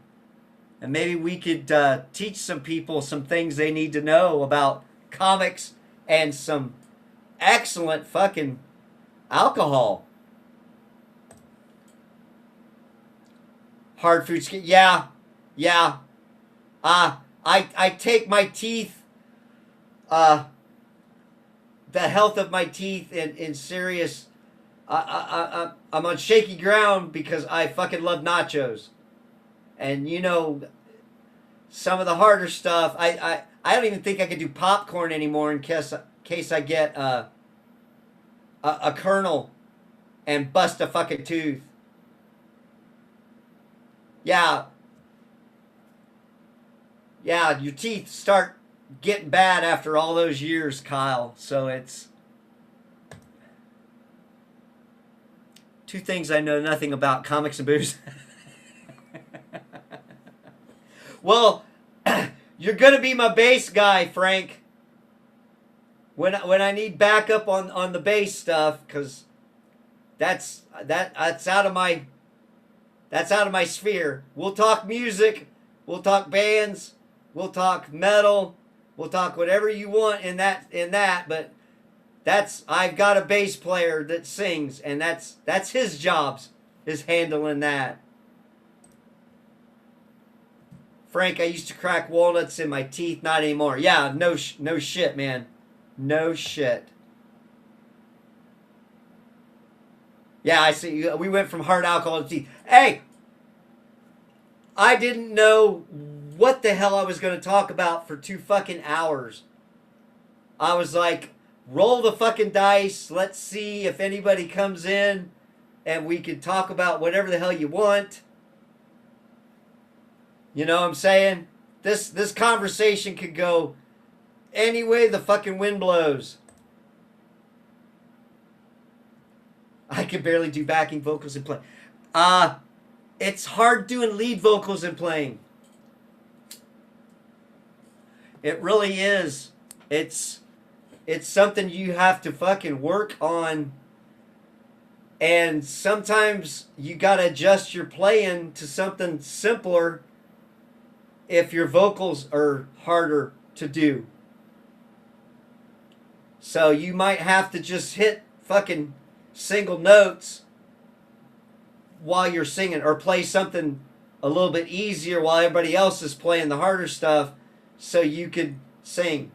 And maybe we could teach some people some things they need to know about comics and some excellent fucking alcohol. Hard food skin. Yeah. Yeah. I take my teeth, the health of my teeth in serious. I'm on shaky ground because I fucking love nachos. And some of the harder stuff, I don't even think I could do popcorn anymore in case I get a kernel and bust a fucking tooth. Yeah. Yeah, your teeth start getting bad after all those years, Kyle. So it's two things I know nothing about: comics and booze. Well, you're gonna be my bass guy, Frank. When I need backup on the bass stuff, because that's out of my sphere. We'll talk music, we'll talk bands, we'll talk metal, we'll talk whatever you want in that. But I've got a bass player that sings, and that's his jobs, is handling that. Frank, I used to crack walnuts in my teeth, not anymore. Yeah, no shit, man. No shit. Yeah, I see. We went from hard alcohol to teeth. Hey, I didn't know what the hell I was going to talk about for 2 fucking hours. I was like, roll the fucking dice. Let's see if anybody comes in and we can talk about whatever the hell you want. You know what I'm saying? This conversation could go any way the fucking wind blows. I can barely do backing vocals and play. It's hard doing lead vocals and playing. It really is. It's something you have to fucking work on. And sometimes you gotta adjust your playing to something simpler if your vocals are harder to do. So you might have to just hit fucking single notes while you're singing, or play something a little bit easier while everybody else is playing the harder stuff so you could sing.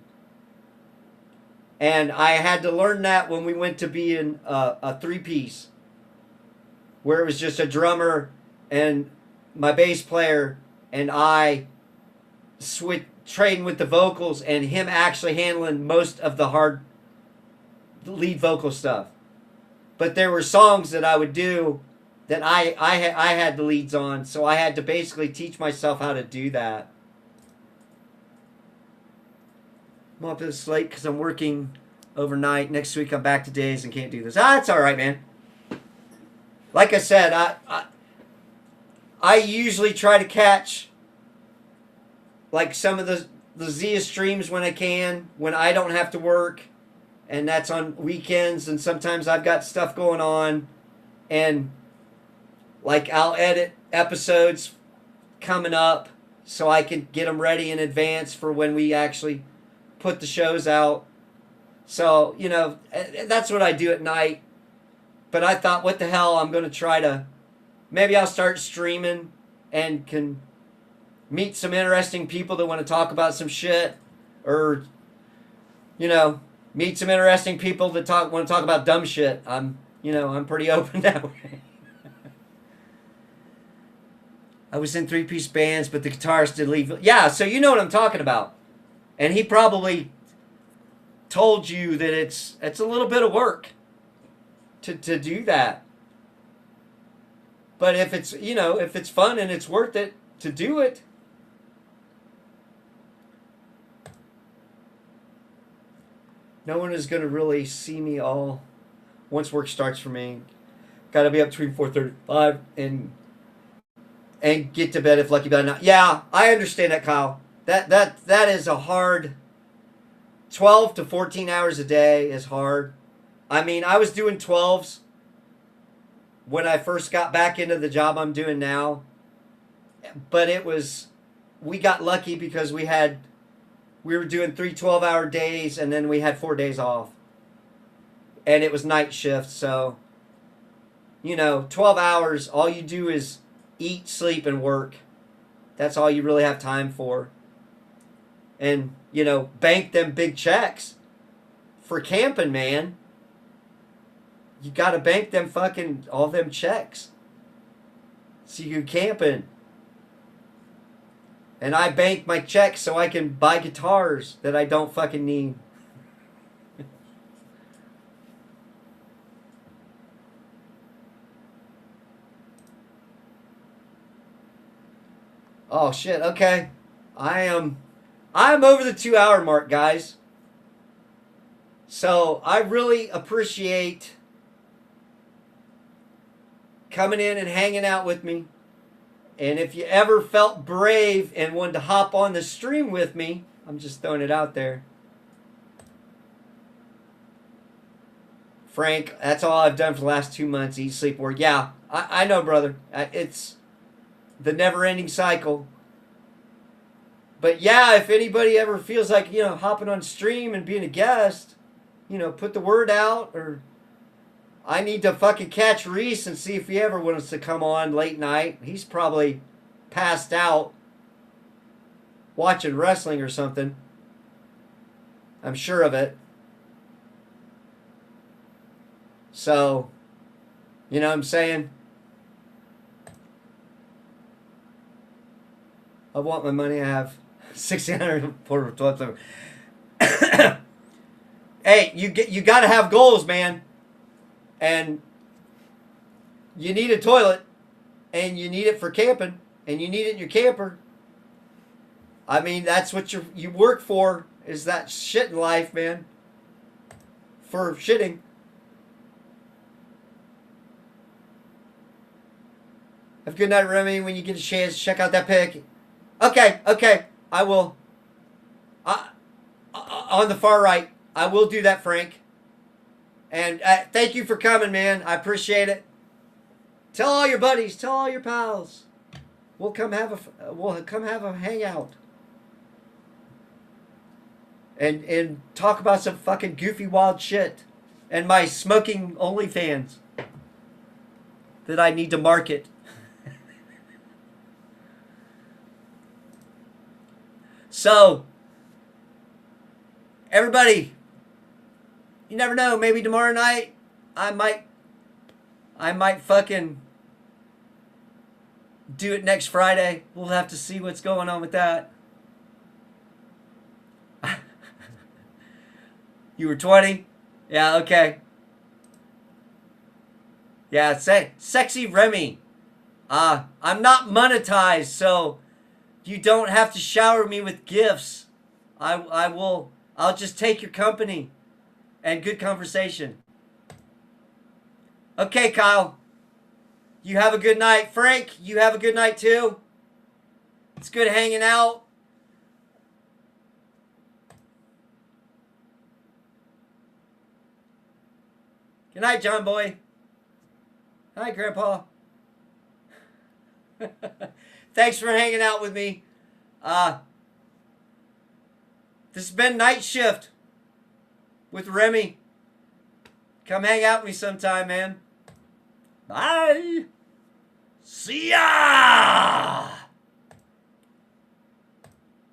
And I had to learn that when we went to be in a 3-piece, where it was just a drummer and my bass player and I trading with the vocals, and him actually handling most of the hard lead vocal stuff. But there were songs that I would do that I had the leads on, so I had to basically teach myself how to do that. I'm up this late because I'm working overnight. Next week I'm back to days and can't do this. It's all right, man. Like I said, I usually try to catch like some of the Zia streams when I can, when I don't have to work, and that's on weekends, and sometimes I've got stuff going on, and like I'll edit episodes coming up so I can get them ready in advance for when we actually put the shows out. So, you know, that's what I do at night. But I thought, what the hell, I'm going to try to, maybe I'll start streaming and can meet some interesting people that want to talk about some shit, or, you know, meet some interesting people that want to talk about dumb shit. I'm pretty open that way. I was in three-piece bands, but the guitarist did leave. Yeah, so you know what I'm talking about. And he probably told you that it's a little bit of work to do that. But if it's fun and it's worth it to do it. No one is going to really see me all once work starts for me. Got to be up between 4:35 and get to bed if lucky by now. Yeah, I understand that, Kyle. That is a hard 12 to 14 hours a day is hard. I mean, I was doing 12s when I first got back into the job I'm doing now. But we got lucky because we were doing 3 12-hour days, and then we had 4 days off. And it was night shift, so 12 hours, all you do is eat, sleep, and work. That's all you really have time for. And, bank them big checks for camping, man. You got to bank them all them checks so you can camping. And I bank my checks so I can buy guitars that I don't fucking need. Oh shit, okay. I'm over the 2-hour mark, guys. So I really appreciate coming in and hanging out with me. And if you ever felt brave and wanted to hop on the stream with me, I'm just throwing it out there. Frank, that's all I've done for the last 2 months, eat, sleep, work. Yeah, I know, brother. It's the never-ending cycle. But yeah, if anybody ever feels like, hopping on stream and being a guest, put the word out, or I need to fucking catch Reese and see if he ever wants to come on late night. He's probably passed out watching wrestling or something. I'm sure of it. So, you know what I'm saying? I want my money. I have 1,600 for 12. Hey, you got to have goals, man. And you need a toilet, and you need it for camping, and you need it in your camper. I mean, that's what you work for, is that shit in life, man. For shitting. Have a good night, Remy. When you get a chance, check out that pic. Okay. I will. On the far right, I will do that, Frank. And thank you for coming, man. I appreciate it. Tell all your buddies. Tell all your pals. We'll come have a hangout. And talk about some fucking goofy, wild shit. And my smoking OnlyFans that I need to market. So, everybody, you never know. Maybe tomorrow night, I might fucking do it next Friday. We'll have to see what's going on with that. You were 20. Yeah, okay. Yeah, say sexy Remy. I'm not monetized, so you don't have to shower me with gifts. I will I'll just take your company and good conversation. Okay, Kyle. You have a good night. Frank, you have a good night too. It's good hanging out. Good night, John Boy. Hi, Grandpa. Thanks for hanging out with me. Uh, this has been Night Shift with Remy. Come hang out with me sometime, man. Bye. See ya!